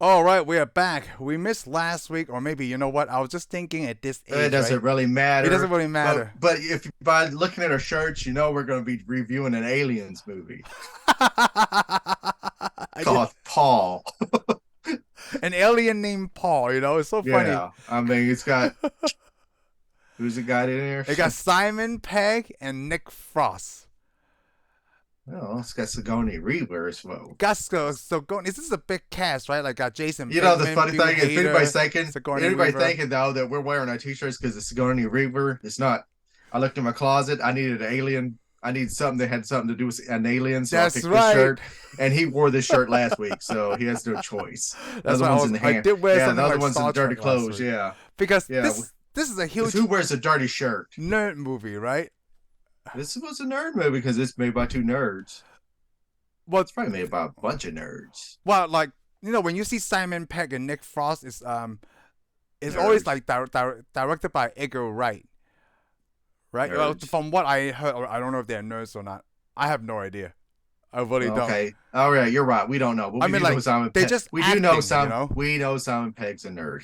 All right, we are back. We missed last week, or maybe you know what? I was just thinking at this It age, right? doesn't really It doesn't matter. really But matter. but if by looking at our shirts, we're going to be reviewing an aliens movie I did called Paul. an alien named Paul. It's so funny. Yeah, I mean it's got who's the guy in there? It got Simon Pegg and Nick Frost. Oh, it's got Sigourney Weaver as well. Got so going. This is a big cast, right? Like got Jason The Bateman, funny Bill thing is, if anybody's Hader, thinking, Sigourney anybody Weaver. thinking though that we're wearing our t-shirts because it's Sigourney Weaver, it's not. I looked in my closet. I needed an alien. I need something that had something to do with an alien, so I That's picked this right. shirt. And he wore this shirt last week, so he has no choice. The That's other why one's in the I hand. did wear Yeah, the something other like one's in Star dirty Trek last clothes. week Yeah, because yeah. this is a Because huge who wears a dirty shirt? nerd movie, right? This was a nerd movie because it's made by two nerds. Well, It's probably made by a bunch of nerds. well, like when you see Simon Pegg and Nick Frost, it's always Nerds. like directed by Edgar Wright, right? Well, Nerds. from what I heard, or I don't know if they're nerds or not. I have no idea. I really don't. Okay. All right, you're right. We don't know, but I we mean, do know like Simon they're Pegg. just We do acting, know some. We know Simon Pegg's a nerd.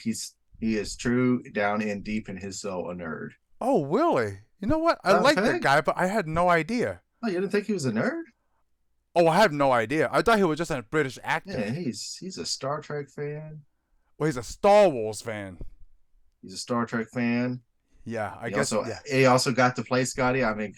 He is true down in deep in his soul a nerd. Oh, really? You know what? I Simon like that Pegg? guy, but I had no idea. Oh, you didn't think he was a nerd? Oh, I have no idea. I thought he was just a British actor. Yeah, he's a Star Trek fan. Well, he's a Star Wars fan. He's a Star Trek fan. Yeah, I He guess. also Yeah, he also got to play Scotty. I mean,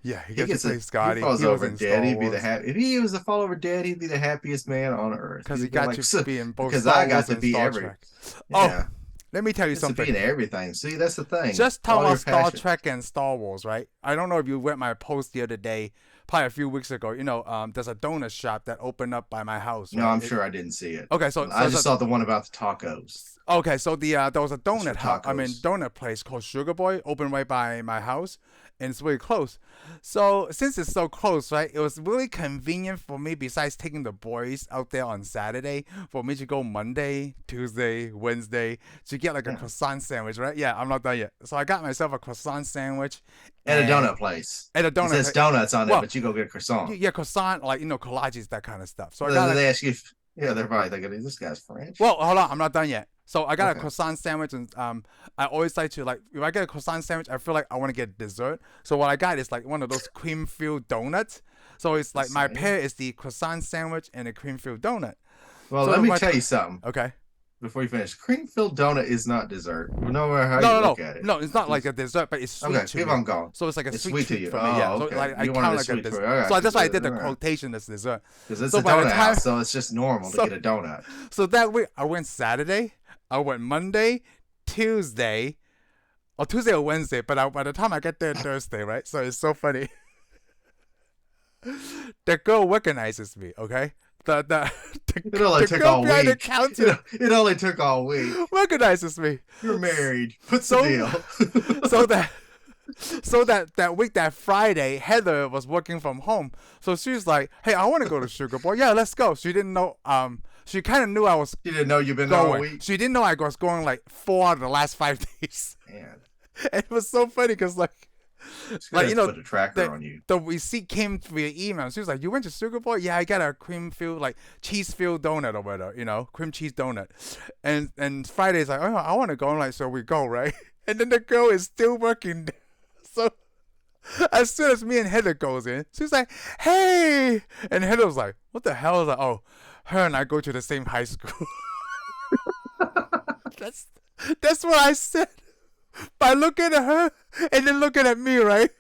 yeah. He he gets to gets a play he Scotty. falls He was over in dead. Star He'd be the Wars happy if he was to fall over dead. He'd be the happiest man on earth. because he He'd be got like, to be in both because Star I got Wars to and be Star every Trek. Oh, yeah. let me tell you It's to be something. in everything. See, that's the thing. Just talking All your about Star passion. Trek and Star Wars, right? I don't know if you read my post the other day, probably a few weeks ago. There's a donut shop that opened up by my house, No, right? I'm sure I didn't see it. Okay, I just saw the one about the tacos. okay, so there was a It's for donut house. I mean, tacos. donut place called Sugar Boy, open right by my house, and it's really close. So since it's so close, right, it was really convenient for me. Besides taking the boys out there on Saturday, for me to go Monday, Tuesday, Wednesday to get like a Yeah. croissant sandwich, right? Yeah, I'm not done yet. So I got myself a croissant sandwich At a and donut place. at a It donut. says donuts on it, Well, but you go get a croissant. yeah, croissant, like collages, that kind of stuff. So I got They ask you if, yeah, they're probably thinking this guy's French. Well, hold on, I'm not done yet. So I got a Okay. croissant sandwich, and I always like to if I get a croissant sandwich, I feel like I want to get dessert. So what I got is like one of those cream filled donuts. So it's like my Same. pair is the croissant sandwich and a cream filled donut. Well, So let me my- tell you something Okay. before you finish. Cream filled donut is not dessert. No matter how No, you no, look no, at it. no. It's not like a dessert, but it's sweet Okay, to keep me. on going. So it's like a It's sweet sweet to treat you. for me. Yeah. Oh, So okay. like I You wanted count a like a sweet dessert. for you. All right, So that's why I did the all right. quotation as dessert. Because it's So a by the donut time- house, so it's just normal So- to get a donut. So that week I went Saturday, I went Monday, Tuesday, or Tuesday or Wednesday. But by the time I get there Thursday, right? So it's so funny. The girl recognizes me. Okay. It only the took girl all behind the week. counter It only took all week. recognizes me. You're married. What's So- the deal? So that week, that Friday, Heather was working from home. So she was like, "Hey, I want to go to Sugar Boy. Yeah, let's go." She didn't know. She kind of knew I was You didn't know you've been there all going. week? She didn't know I was going like 4 out of the last 5 days. Man, It was so funny because it's Like, good to put a tracker on you. the receipt came via email. She was like, "You went to Sugar Boy? Yeah, I got a cream filled, like cheese filled donut or whatever, cream cheese donut." And Friday's like, "Oh, I want to go." I'm like, "So we go, right?" And then the girl is still working there. So as soon as me and Heather goes in, she's like, "Hey," and Heather was like, "What the hell?" I was like, "Oh, her and I go to the same high school." that's that's what I said. By looking at her and then looking at me, right?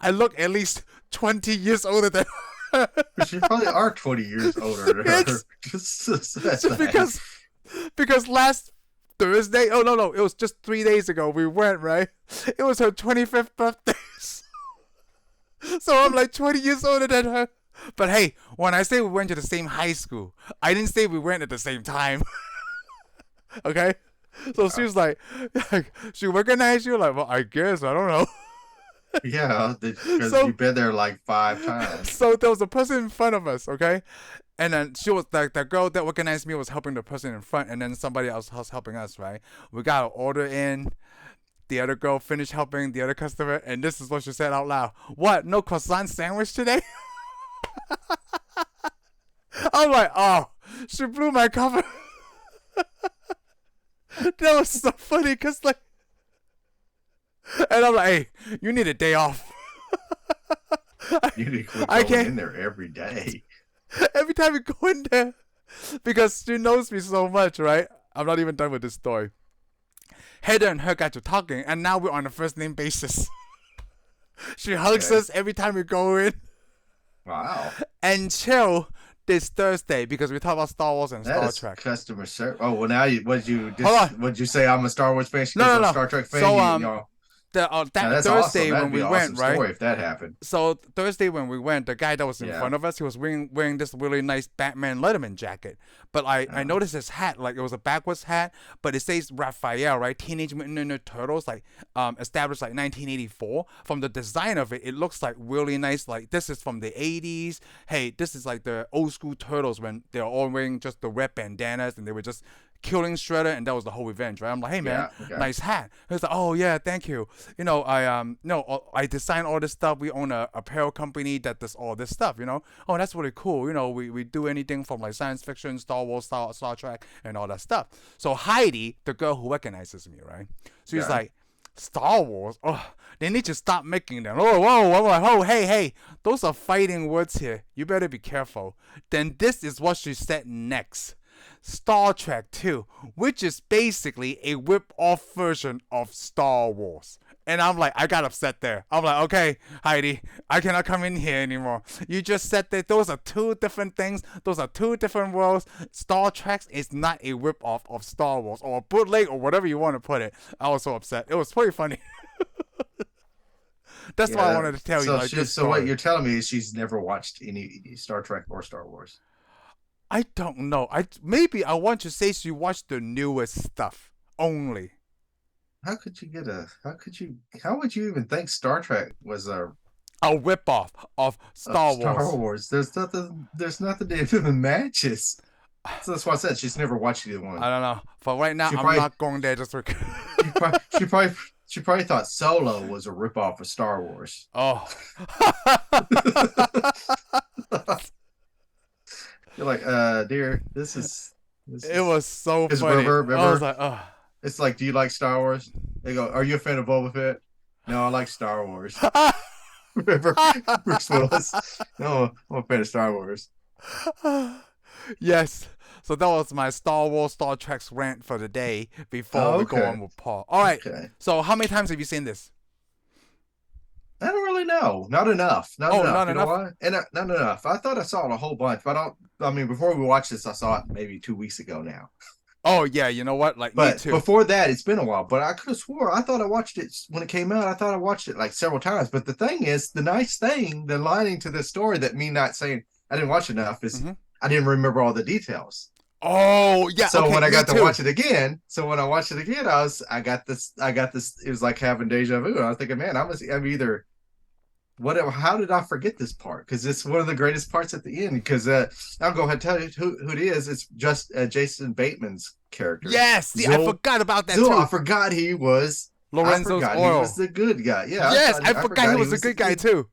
I look at least 20 years older than her. But you probably are 20 years older than her. It's- That's So because last Thursday, oh no, it was just 3 days ago we went, right? It was her 25th birthday. So I'm like 20 years older than her. But hey, when I say we went to the same high school, I didn't say we went at the same time. Okay? So she was like, she recognized you? Like, well, I guess, I don't know. yeah, because So- you've been there like 5 times. So there was a person in front of us, okay? And then she was like, the girl that recognized me was helping the person in front, and then somebody else was helping us, right? We got our order in. The other girl finished helping the other customer, and this is what she said out loud. "What? No croissant sandwich today?" I'm like, oh, She blew my cover. That was so funny because like, and I'm like, hey, you need a day off. You need to quit I going can't. in there every day. Every time we go in there, because she knows me so much, right? I'm not even done with this story. Heather and her got to talking, and now we're on a first name basis. She hugs Okay. us every time we go in. Wow. And chill this Thursday because we talk about Star Wars and That Star is Trek. customer service. Oh well, now you Hold on. would you say I'm a Star Wars fan No, because no, I'm a no. Star Trek fan? So You know, now that that's awesome. Thursday That'd when be we an went, awesome right? story if that happened. So Thursday when we went, the guy that was in Yeah. front of us, he was wearing this really nice Batman Letterman jacket. But I Oh. noticed his hat, like it was a backwards hat, but it says Raphael, right? Teenage Mutant Ninja Turtles, like established like 1984. From the design of it, it looks like really nice. Like this is from the 80s. Hey, this is like the old school Turtles when they're all wearing just the red bandanas and they were just killing Shredder, and that was the whole event, right? I'm like, hey man, Yeah. Okay. nice hat. He's like, oh yeah, thank you. You know, I design all this stuff. We own a apparel company that does all this stuff. You know, oh that's really cool. You know, we do anything from like science fiction, Star Wars, Star Trek, and all that stuff. So Heidi, the girl who recognizes me, right? She's Yeah. like, Star Wars. Oh, they need to stop making them. Oh, whoa, I'm like, oh, hey, those are fighting words here. You better be careful. Then this is what she said next. Star Trek 2, which is basically a whip-off version of Star Wars. And I'm like, I got upset there. I'm like, okay, Heidi, I cannot come in here anymore. You just said that those are two different things. Those are two different worlds. Star Trek is not a whip-off of Star Wars or a bootleg or whatever you want to put it. I was so upset. It was pretty funny. That's why I wanted to tell you. Like, this So what story. you're telling me is she's never watched any Star Trek or Star Wars. I don't know. Maybe I want to say she watched the newest stuff only. How could you how would you even think Star Trek was A whip-off of Star Wars. Wars? There's nothing that even matches. So that's why I said she's never watched either one. I don't know. For right now, She I'm probably- not going there just for. She probably thought Solo was a ripoff of Star Wars. Oh. You're like, dear, this is It was so Because funny. remember- I was like, oh. It's like, do you like Star Wars? They go, are you a fan of Boba Fett? No, I like Star Wars. Remember Bruce Willis? No, I'm a fan of Star Wars. Yes. So that was my Star Wars, Star Trek's rant for the day before we go Okay. on with Paul. All right. Okay. So how many times have you seen this? I don't really know. Not enough. Not Oh, enough. not You know enough? why? And not enough. I thought I saw it a whole bunch, but I mean, before we watched this, I saw it maybe 2 weeks ago now. Oh, yeah. You know what? Like, me But too. before that, it's been a while. But I could have swore I thought I watched it when it came out. I thought I watched it like several times. But the thing is, the nice thing, the lining to this story that me not saying I didn't watch enough is I didn't remember all the details. Oh, yeah. So okay, when I got me to too. watch it again, I got this. It was like having deja vu. I was thinking, man, I'm either whatever. How did I forget this part? Because it's one of the greatest parts at the end. Because I'll go ahead and tell you who it is. It's just Jason Bateman's character. Yes. See, I forgot about that Zul, too. I forgot he was Lorenzo's I forgot Oil. he was the good guy. Yeah. Yes, I forgot he was a good guy too.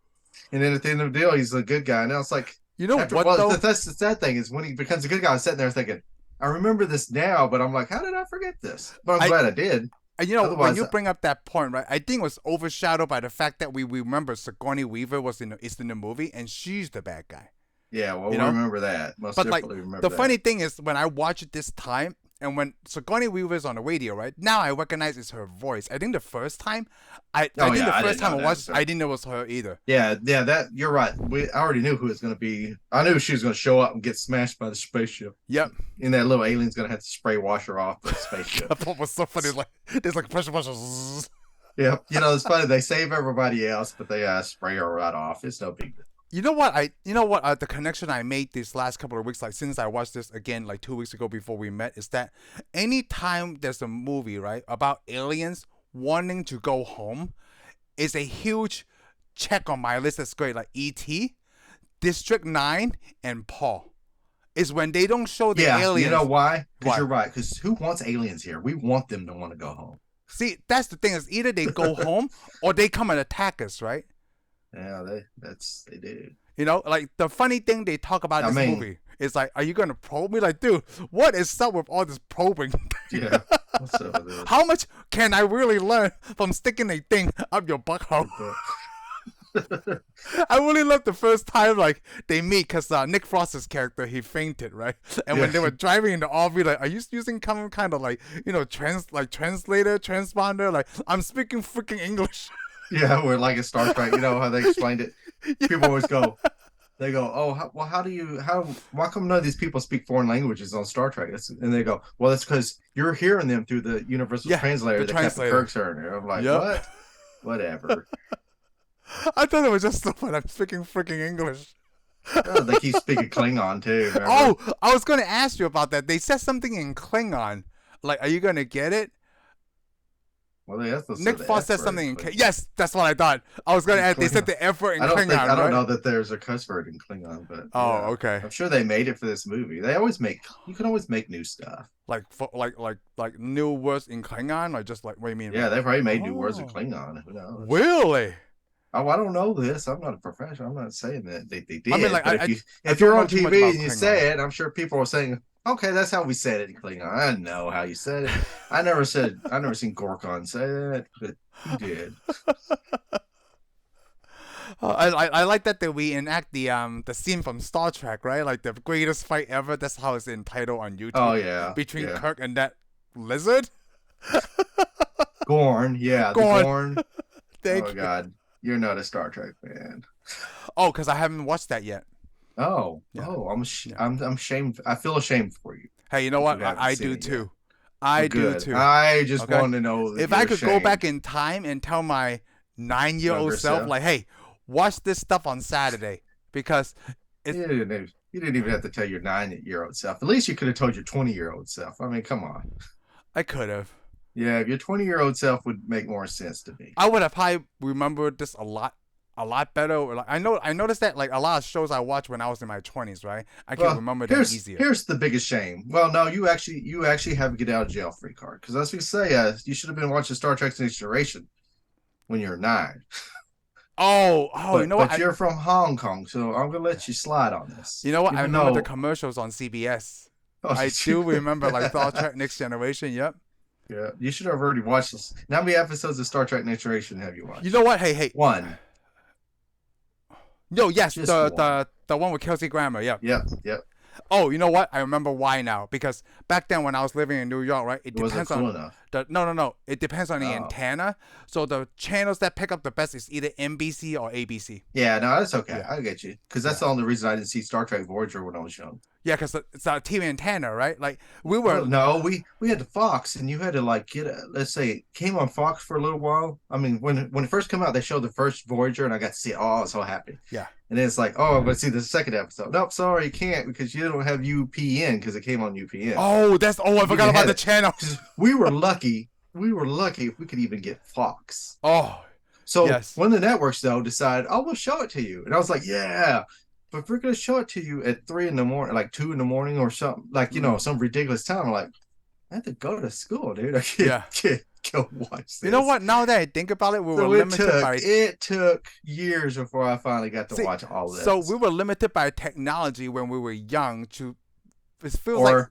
And then at the end of the deal, he's a good guy. And I was like, You know what though? that's the sad thing is when he becomes a good guy, I'm sitting there thinking, I remember this now, but I'm like, how did I forget this? But I'm glad I did. And you know, when Otherwise, you bring up that point, right? I think it was overshadowed by the fact that we remember Sigourney Weaver is in the movie, and she's the bad guy. Yeah, well, You we know? remember that. Most But like, definitely remember the that. funny thing is, when I watch it this time, and when Sigourney Weaver's on the radio, right now, I recognize it's her voice. I think the first time, I think the first time I watched, I didn't know it was her either. Yeah, that you're right. I already knew who it was going to be. I knew she was going to show up and get smashed by the spaceship. Yep. And that little alien's going to have to spray wash her off the spaceship. That part was so funny. Like, there's like pressure. Zzz. Yeah, it's funny. They save everybody else, but they spray her right off. It's no big deal. You know what? The connection I made these last couple of weeks, like since I watched this again, like 2 weeks ago before we met, is that anytime there's a movie, right, about aliens wanting to go home, is a huge check on my list. That's great. Like E.T., District 9, and Paul. Is when they don't show the aliens. You know why? Because Why? you're right. Because who wants aliens here? We want them to want to go home. See, that's the thing, is either they go home or they come and attack us, right? Yeah, they do. You know, like the funny thing they talk about I this mean, movie is like, are you gonna probe me? Like, dude, what is up with all this probing? yeah. What's up with How this? much can I really learn from sticking a thing up your butthole? But I really love the first time like they meet because Nick Frost's character he fainted, right? And yeah, when they were driving in the RV, like, are you using some kind of like translator, transponder? Like, I'm speaking freaking English. yeah, we're like a Star Trek. You know how they explained it? People Yeah. always go, they go, oh, well, why come none of these people speak foreign languages on Star Trek? And they go, well, that's because you're hearing them through the universal Yeah, translator the that Captain translator. Kirk's hearing. And I'm like, Yep. what? Whatever. I thought it was just so fun. I'm speaking freaking English. Oh, they keep speaking Klingon too. Remember? Oh, I was gonna ask you about that. They said something in Klingon. Like, are you gonna get it? Well, they also Nick said the Frost F said word something in in Klingon. Yes, that's what I thought. I was gonna In add. They said Klingon. the F word in I don't think Klingon, I don't right? know that there's a cuss word in Klingon, but Oh, yeah, okay. I'm sure they made it for this movie. They always make you can always make new stuff. Like like new words in Klingon, or just like what do you mean? Yeah, they've probably made new words in Oh, Klingon. Who knows? really? Oh, I don't know this. I'm not a professional. I'm not saying that they I mean, did. like But I if don't you're know on too much TV about and you Klingon. say it, I'm sure people are saying, "Okay, that's how we said it in Klingon." I know how you said it. I never seen Gorkon say that, but he did. I like that we enact the scene from Star Trek, right? Like the greatest fight ever. That's how it's entitled on Oh YouTube yeah, between yeah. Kirk and that lizard. Gorn, yeah, the Gorn. Gorn. Oh my Thank you. God, you're not a Star Trek fan. Oh, because I haven't watched that yet. Oh, Yeah, yeah. I'm ashamed. I feel ashamed for you Hey, you know if you what? haven't I seen do it yet. too. Well, I do good. too. I just Okay. want to know that If I you're could go back ashamed. in time and tell my 9-year-old Younger self, self. like, hey, watch this stuff on Saturday because it's You didn't even have to tell your 9-year-old self. At least you could have told your 20-year-old self. I mean, come on. I could have. Yeah, your 20-year-old self would make more sense to me. I would have probably remembered this a lot better. Or like, I noticed that like a lot of shows I watched when I was in my 20s, right? I can Well, remember them easier. here's the biggest shame. Well, no, you actually have a get out of jail free card because as we say, you should have been watching Star Trek: Next Generation when you're 9. Oh, you know what? But you're from Hong Kong, so I'm gonna let you slide on this. You know what? I Even remember the though, commercials on CBS. oh, I did do you? remember like Star Trek Next Generation. Yep. Yeah, you should have already watched this. How many episodes of Star Trek Next Generation have you You watched? know what? Hey. One, Yo, yes, just one. the one with Kelsey Grammer. Yep. Yep, yep. Oh, you know what? I remember why now. Because back then when I was living in New York, right? It It wasn't depends cool on enough. no. It depends on the Oh, antenna. So the channels that pick up the best is either NBC or ABC. yeah, no, that's okay. Yeah. I get you because that's Yeah. the only reason I didn't see Star Trek Voyager when I was young. Yeah, because it's a TV antenna, right? Like we Well, were. no, we had the Fox, and you had to like get a, let's say it came on Fox for a little while. I mean, when it first came out, they showed the first Voyager, and I got to see it. Oh, I was so happy. Yeah. And then it's like, oh, I'm going to see the second episode. Nope, sorry, you can't because you don't have UPN because it came on UPN. Oh, I forgot about the channel. We were lucky. We were lucky if we could even get Fox. Oh, So yes. when the networks though decided, oh, we'll show it to you, and I was like, yeah, but if we're gonna show it to you at 3 a.m, like 2 a.m, or something, like some ridiculous time, I'm like, I have to go to school, dude. I Yeah. can't go watch this. You know what? Now that I think about it, we were So limited by. it took years before I finally got to See, watch all this. So we were limited by technology when we were young. It feels like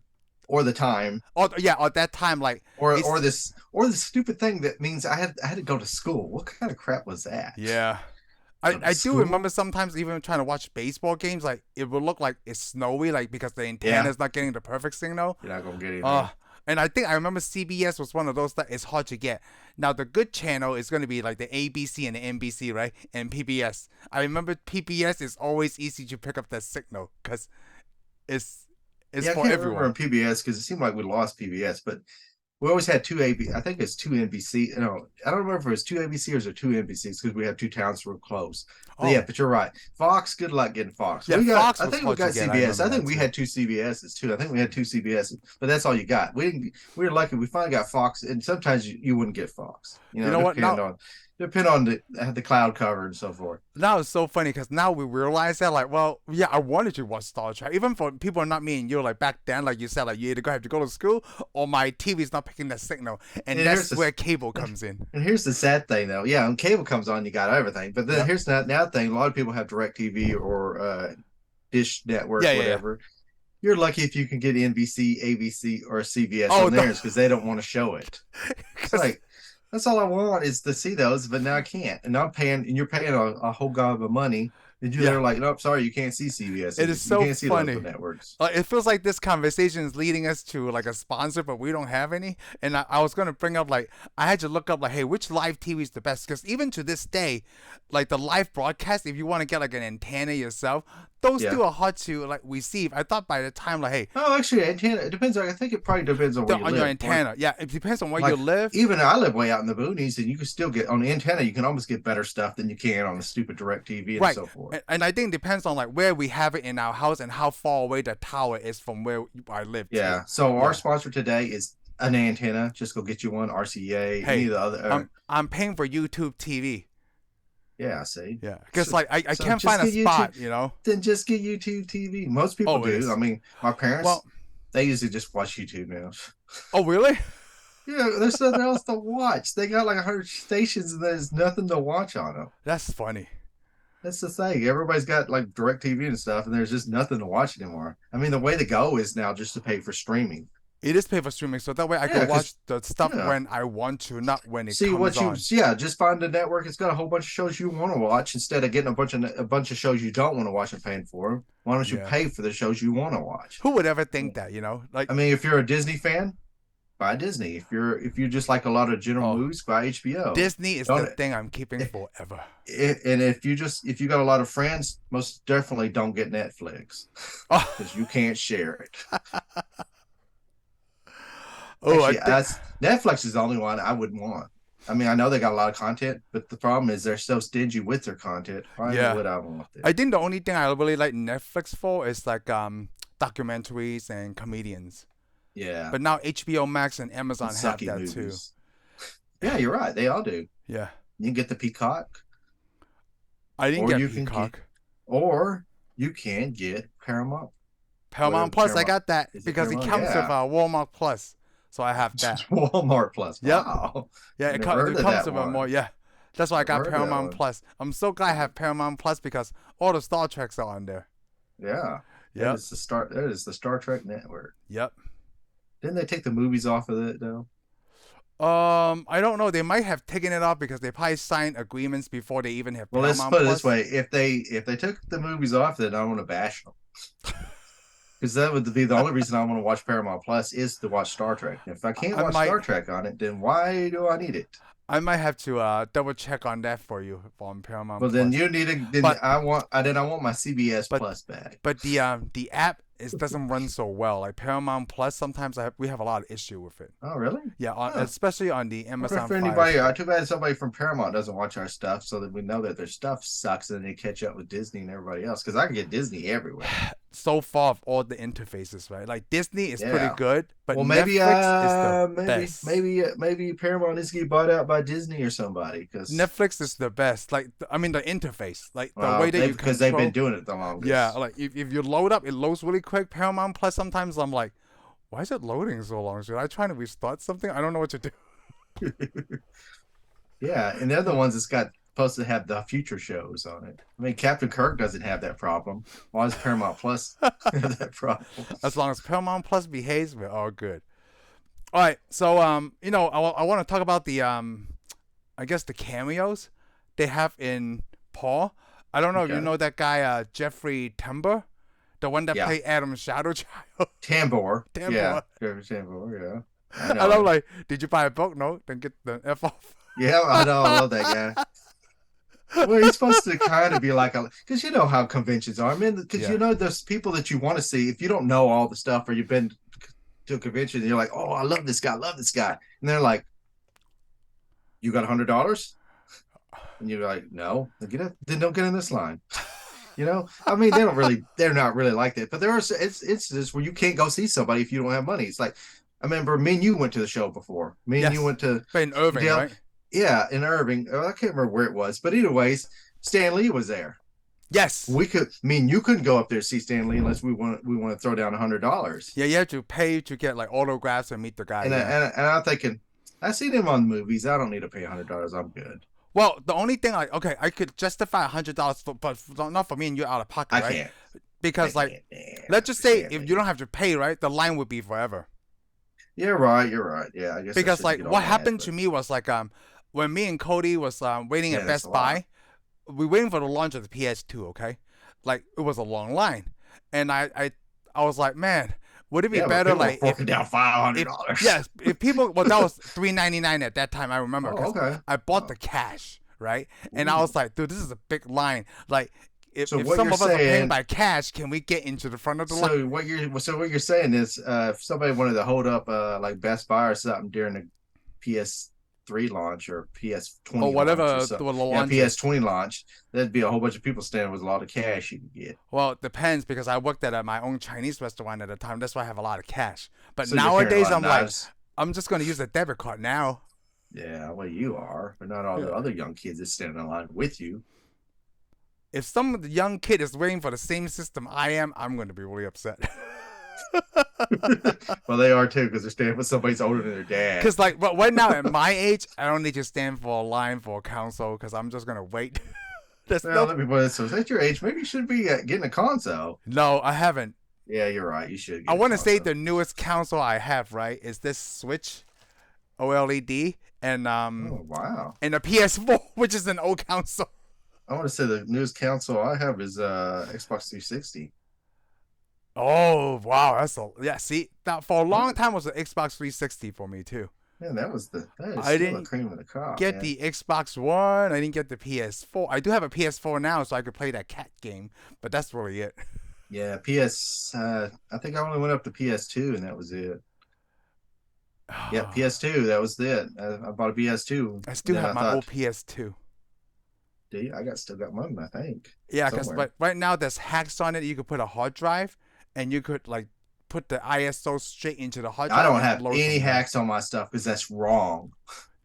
or the time, at that time, like or this stupid thing that means I had to go to school. What kind of crap was that? yeah. Go to I do school? remember sometimes even trying to watch baseball games, like it would look like it's snowy, like because the antenna's not getting the perfect signal. You're not gonna get it. And I think I remember CBS was one of those that is hard to get. Now the good channel is going to be like the ABC and the NBC, right? And PBS. I remember PBS is always easy to pick up that signal because it's I for can't everyone. remember on PBS because it seemed like we lost PBS, but we always had two ABC. I think it's two NBC. No, I don't remember if it was two ABC or is it two NBCs because we have two towns real close. But yeah, but you're right. Fox, good luck getting Fox. Yeah, Fox. I think we got get. CBS. I think we too. had two CBSs too. I think we had two CBSs, but that's all you got. We were lucky. We finally got Fox, and sometimes you wouldn't get Fox. You know what? depend on the cloud cover and so forth. Now it's so funny because now we realize that, like, well, yeah, I wanted to watch Star Trek. Even for people not me and you, like back then, like you said, like you either have to go to school or my TV's not picking the signal, and And that's where cable comes in. and here's the sad thing though. Yeah, when cable comes on, you got everything. But then Yep. here's the now thing. A lot of people have Direct TV or Dish Network, Yeah, yeah, yeah. whatever. You're lucky if you can get NBC, ABC, or CBS Oh on no, theirs because they don't want to show it. It's because like that's all I want is to see those, but now I can't. And I'm paying, and you're paying a whole gob of money. And you're yeah, there like, nope, sorry, you can't see CBS. it is You so can't see local funny. networks. It feels like this conversation is leading us to like a sponsor, but we don't have any. And I was gonna bring up like I had to look up like, hey, which live TV is the best? Because even to this day, like the live broadcast, if you want to get like an antenna yourself, those Yeah. two are hard to like receive. I thought by the time like, hey, Oh, actually, antenna. It depends. I think it probably depends on where you on your live. antenna, yeah, it depends on where you Like live. even I live way out in the boonies, and you can still get on the antenna. You can almost get better stuff than you can on the stupid Direct TV and Right. so forth. And I think it depends on like where we have it in our house and how far away the tower is from where I live too. Yeah. So our Yeah. sponsor today is an antenna. Just go get you one. RCA. Any Hey, of the other. I'm paying for YouTube TV. Yeah. See. Yeah. Because So, like I so can't just find a get spot, YouTube. you know. Then just get YouTube TV. Most people Oh, it do. is. I mean, my parents, Well, they usually just watch YouTube now. oh really? Yeah, there's nothing else to watch. They got like 100 stations, and there's nothing to watch on them. That's funny. That's the thing. Everybody's got like Direct TV and stuff, and there's just nothing to watch anymore. I mean, the way to go is now just to pay for streaming. It is pay for streaming, so that way I Yeah, can watch 'cause the stuff yeah. when I want to, not when it See comes what you on. yeah, just find a network. It's got a whole bunch of shows you want to watch instead of getting a bunch of shows you don't want to watch and paying for them. Why don't you Yeah. pay for the shows you want to watch? Who would ever think that, you know? Like, I mean, if you're a Disney fan, buy Disney. If you just like a lot of general oh, movies, buy HBO. Disney is Don't the thing I'm keeping forever. and if you got a lot of friends, most definitely don't get Netflix Oh, because you can't share it. oh, Actually, Netflix is the only one I wouldn't want. I mean, I know they got a lot of content, but the problem is they're so stingy with their content. Why Yeah. would I want it? I think the only thing I really like Netflix for is like documentaries and comedians. Yeah, But now HBO Max and and Amazon have sucky that too. movies. Yeah, you're right. They all do. Yeah. You can get the Peacock, I didn't or get you can Peacock. or you can get Paramount. Paramount Whatever Plus, I Paramount got that is. It because it Paramount? comes with Yeah. Walmart Plus, so I have that. Walmart Plus. Yep. Wow. Yeah, I it, never heard it of comes that with a one. more. Yeah, that's why I Never got heard of that Paramount one. Plus. I'm so glad I have Paramount Plus because all the Star Treks are on there. Yeah. That Yep, is the Star. That is the Star Trek network. yep. Didn't they take the movies off of it though? I don't know. They might have taken it off because they probably signed agreements before they even have Well, let's Paramount put it Plus. this way: if they took the movies off, then I want to bash them because that would be the only reason I want to watch Paramount Plus is to watch Star Trek. If I can't I watch might, Star Trek on it, then why do I need it? I might have to double check on that for you on Paramount Well, Plus. then you need to. Then But I want my CBS but Plus back. but the app doesn't run so well. Like Paramount Plus, sometimes we have a lot of issue with it. Oh, really? Yeah, Huh. especially on the I wonder Amazon if Fire anybody, Stick. too bad somebody from Paramount doesn't watch our stuff, so that we know that their stuff sucks, and they catch up with Disney and everybody else. Because I can get Disney everywhere. So far of all the interfaces, right? Like Disney is pretty Yeah. good, but Well, maybe Netflix is the best. maybe Paramount needs to get bought out by Disney or somebody. Because Netflix is the best. Like I mean, the interface, like the way that you because they've been control. doing it the longest. Yeah, like if you load up, it loads really quick. Paramount Plus, sometimes I'm like, why is it loading so long? Should I try to restart something? I don't know what to do. Yeah, and they're the ones that's got supposed to have the future shows on it. I mean, Captain Kirk doesn't have that problem. Why does Paramount Plus have that problem? As long as Paramount Plus behaves, we're all good. All right, so I want to talk about the I guess the cameos they have in Paul. I don't know if you Okay. know that guy Jeffrey Tambor, the one that Yeah, played Adam's shadow child. Tambor. Tambor. Yeah, Tambor. Yeah, I And know I'm him. like, did you buy a book? No, then get the F off. Yeah, I know. I love that guy. Well, he's supposed to kind of be like a, because you know how conventions are. I mean, because Yeah. you know there's people that you want to see. If you don't know all the stuff, or you've been to a convention, and you're like, oh, I love this guy, and they're like, you got $100, and you're like, no, then don't get in this line. You know, I mean, they're not really like that. But there are instances where you can't go see somebody if you don't have money. It's like I remember me and you went to the show before. Me and you Yes, went to but in Irving, Dale, right? Yeah, in Irving. I can't remember where it was, but either ways, Stan Lee was there. Yes. We could I mean you couldn't go up there to see Stan Lee unless we want to throw down $100. Yeah, you have to pay to get like autographs and meet the guy. Yeah. And I'm thinking, I see them on movies. I don't need to pay $100. I'm good. Well, the only thing like okay, I could justify $100, but not for me and you out of pocket, I right? can't. I Because like, can't. Man, let's just I say can't, if man. you don't have to pay, right, the line would be forever. You're right. You're right. Yeah, I guess I Because shouldn't like get all what mad, happened but to me was like when me and Cody was waiting yeah, at that's a Best lot. Buy, we waiting for the launch of the PS2. Okay, like it was a long line, and I was like, man, would it be Yeah, but better people were like forking down five hundred if dollars. yes if people well that was $3.99 at that time I remember Oh, because okay. I bought Oh, the cash right, and I ooh. was like, dude, this is a big line. Like So if what some you're of us are paying saying? by cash, can we get into the front of the line So what you're saying is, if somebody wanted to hold up like Best Buy or something during the PS3 launch or or PS20 launch or whatever the something, yeah, launch is? PS20 launch, there'd be a whole bunch of people standing with a lot of cash you could get. Well, it depends because I worked at my own Chinese restaurant at the time. That's why I have a lot of cash. But So you're carrying a nowadays, lot of I'm like, knives. I'm just going to use a debit card now. Yeah, well, you are, but not all the Yeah. other young kids that stand in line with you. If some young kid is waiting for the same system I am, I'm going to be really upset. Well, they are too because they're standing with somebody's older than their dad. Because, like, right now at my age, I don't need to stand for a line for a console because I'm just going to wait. There's Well, no. let me put it. So at your age, maybe you should be getting a console. No, I haven't. Yeah, you're right. You should I get a want to say console. the newest console I have, right, is this Switch OLED Oh wow. and a PS4, which is an old console. I want to say the newest console I have is Xbox 360. Oh wow, that's a yeah. See, that for a long time was the Xbox 360 for me too. Man, that is I still a didn't cream of the crop, get man. the Xbox One. I didn't get the PS4. I do have a PS4 now, so I could play that cat game. But that's really it. Yeah, PS. I think I only went up to PS2, and that was it. Yeah, PS2. That was it. I bought a PS2. I still Then have I my old thought, PS2. dude, I got still got mine. I think Yeah, because somewhere. but right now there's hacks on it. You could put a hard drive, and you could like put the ISO straight into the hard I drive don't and have load any from there. hacks on my stuff because that's wrong.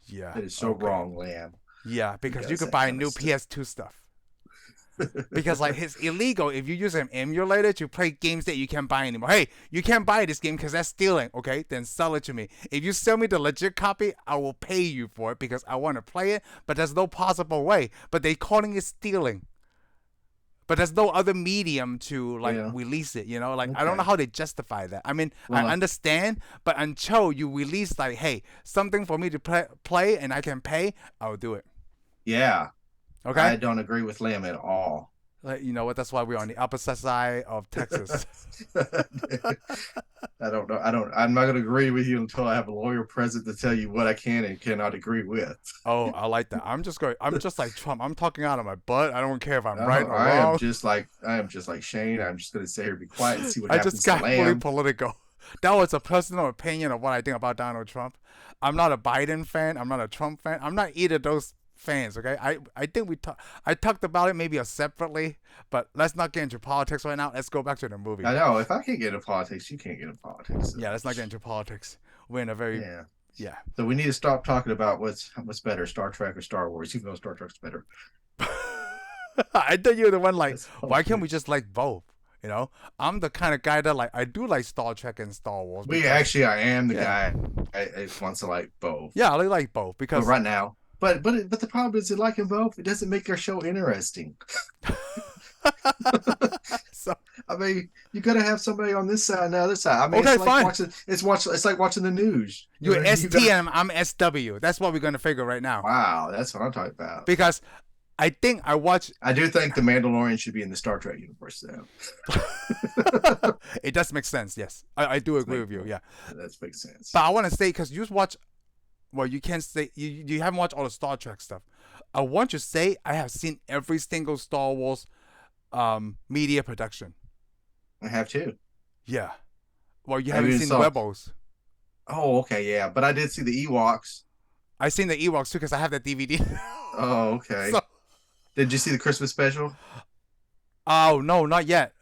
Yeah. That is so Okay. wrong, Lamb. Yeah, Who because you does could that buy kind of new stuff? PS2 stuff. Because like it's illegal if you use an emulator to play games that you can't buy anymore. Hey, you can't buy this game because that's stealing. Okay, then sell it to me. If you sell me the legit copy, I will pay you for it because I want to play it. But there's no possible way. But they calling it stealing. But there's no other medium to like Yeah. release it. You know, like I don't know Okay. how they justify that. I mean, I Well, understand, but until you release like, hey, something for me to play and I can pay, I'll do it. yeah, Okay. I don't agree with Lamb at all. Like, you know what? That's why we're on the opposite side of Texas. I don't know. I don't. I'm not going to agree with you until I have a lawyer present to tell you what I can and cannot agree with. Oh, I like that. I'm just going. I'm just like Trump. I'm talking out of my butt. I don't care if I'm right No, or wrong. I am just like Shane. I'm just going to sit here, be quiet, and see what I happens just to got fully Lamb. political. That was a personal opinion of what I think about Donald Trump. I'm not a Biden fan. I'm not a Trump fan. I'm not either of those fans. Okay. I think I talked about it maybe separately, but let's not get into politics right now. Let's go back to the movie. I know. If I can't get into politics, you can't get into politics. So. Yeah, let's not get into politics. We're in a very Yeah. yeah. So we need to stop talking about what's better, Star Trek or Star Wars, even though Star Trek's better. I thought you were the one like, That's why can't we just like both? You know, I'm the kind of guy that like I do like Star Trek and Star Wars. we Because, actually, I am the yeah, guy. I wants to like both. yeah, I like both But because right now, but the problem is, that liking both, it doesn't make our show interesting. so I mean, you got to have somebody on this side and the other side. I mean, okay, it's like fine. it's like watching the news. You're You got ST and I'm SW. That's what we're gonna figure right now wow, that's what I'm talking about. because I think I watch. I do think the Mandalorian should be in the Star Trek universe, though. It does make sense. Yes, I do agree with you. Yeah, That makes sense. but I want to say because you watch. Well, you can't say you haven't watched all the Star Trek stuff. I want to say I have seen every single Star Wars media production. I have too. Yeah. Well, you I haven't even seen saw. Rebels. Oh, okay, yeah, but I did see the Ewoks. I seen the Ewoks too because I have that DVD. Oh, okay. So, Did you see the Christmas special? oh no, not yet.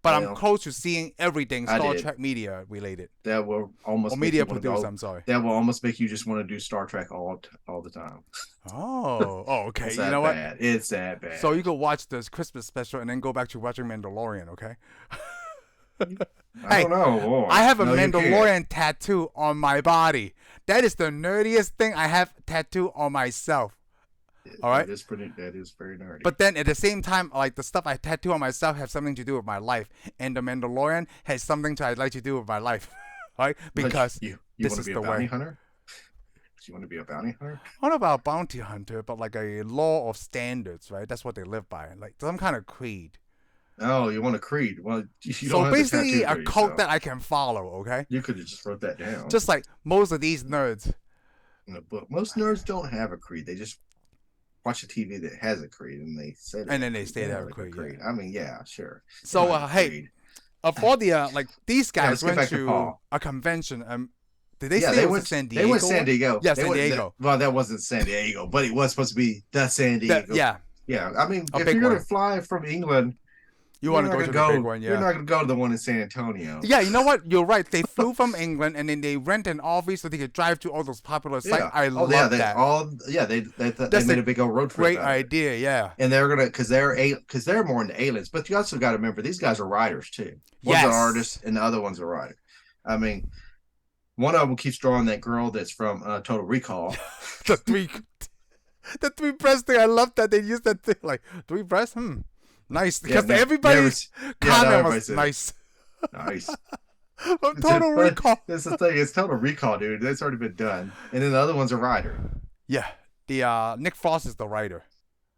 but I'm Well, close to seeing everything I Star did. Trek media related That will or almost make media you want to producer. go. I'm sorry. That will almost make you just want to do Star Trek all the time. Oh, okay. It's You know that what? bad. It's that So you bad. could watch this Christmas special and then go back to watching Mandalorian. Okay. I Hey, don't know, boy. I have a No, you can't. Mandalorian tattoo on my body. That is the nerdiest thing I have tattoo on myself. All right. That is pretty. That is very nerdy. But then at the same time, like the stuff I tattoo on myself has something to do with my life, and the Mandalorian has something to I'd like to do with my life, right? Like Because you this want to is be a the bounty way. hunter? You want to be a bounty hunter? Not about bounty hunter, but like a law of standards, right? That's what they live by, like some kind of creed. Oh, you want a creed? Well, you So don't have the basically, tattoo a for cult yourself. that I can follow. Okay, You could have just wrote that down just like most of these nerds. in a book. Most nerds don't have a creed. They just watch a TV that has a creed and they say they And have then a they creed. stay They there have with like a creed, yeah. creed. I mean, yeah, sure. They So don't have a hey, creed. of all the like these Yeah, guys let's get went back to to Paul. a convention. Did they Yeah, say it was in San they went Diego? San Diego. Yeah, They San went Diego. well, that wasn't San Diego, but it was supposed to be the San That Diego. yeah, Yeah, I mean, a if big you're gonna one. fly from England, You want to go to the big one, You're yeah. not gonna go to the one in San Antonio. Yeah, you know what? You're right. They flew from England and then they rent an office so they could drive to all those popular sites. Yeah. I Oh yeah. love that. They That's made a a big old road trip great out of it, idea. Yeah. and they're gonna because they're more into aliens. But you also got to remember these guys are writers too. One's an Yes. artist, and the other one's a writer. I mean, one of them keeps drawing that girl that's from Total Recall. the three, the three breast thing. I love that they use that thing like three breasts. Nice Yeah, because everybody's no, comment everybody was said nice. nice. Total Recall. That's the thing. It's Total Recall, dude. That's already been done. And then the other one's a writer. Yeah. The Nick Frost is the writer.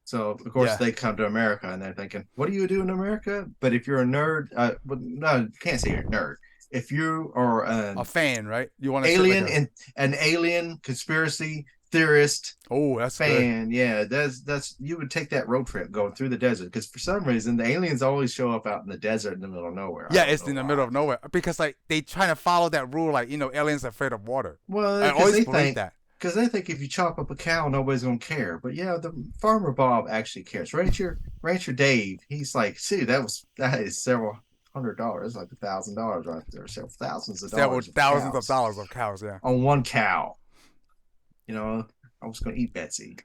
So of course Yeah. they come to America and they're thinking, "What do you do in America?" But if you're a nerd, well, no, you can't say you're a nerd. If you are A fan, right? You want to alien like and an alien conspiracy theorist oh, that's good. fan, yeah, that's you would take that road trip going through the desert because for some reason the aliens always show up out in the desert in the middle of nowhere. Yeah, it's in the middle of nowhere because like they trying to follow that rule, like aliens are afraid of water. Well, I because always they believe think that. because they think if you chop up a cow, nobody's gonna care. But yeah, the farmer Bob actually cares. Rancher Dave, he's like, see, that is several $100, like $1,000 right there, several thousands of Several dollars, thousands of dollars of cows. Yeah, on one cow. I was gonna eat Betsy.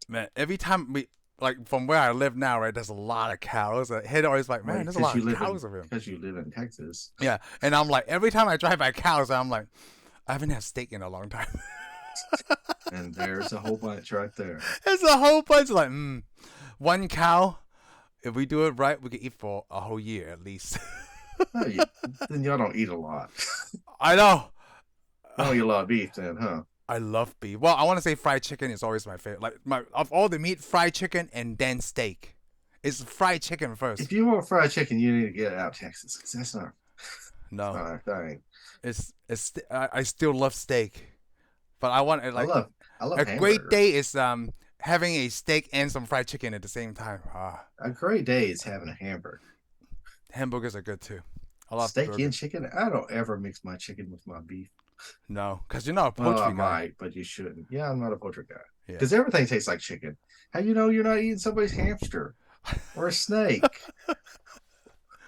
man. Every time we like from where I live now, right? There's a lot of cows. Head always like, man, there's a lot of cows of him. Because you live in Texas. Yeah, and I'm like, every time I drive by cows, I'm like, I haven't had steak in a long time. And there's a whole bunch right there. There's a whole bunch like, one cow. If we do it right, we can eat for a whole year at least. Oh, then y'all don't eat a lot. I know. Oh, you love beef then, huh? I love beef. Well, I want to say fried chicken is always my favorite. Like of all the meat, fried chicken and then steak. It's fried chicken first. If you want fried chicken, you need to get it out of Texas because that's not. No, Not our thing. it's. I still love steak, but I want it like I love a hamburger. great day is having a steak and some fried chicken at the same time. A great day is having a hamburger. Hamburgers are good too. I love Steak burgers. and chicken. I don't ever mix my chicken with my beef. No, because you're not a Well, poultry I guy. might, but you shouldn't. Yeah, I'm not a poultry guy. Yeah. Because everything tastes like chicken. How you know you're not eating somebody's hamster or a snake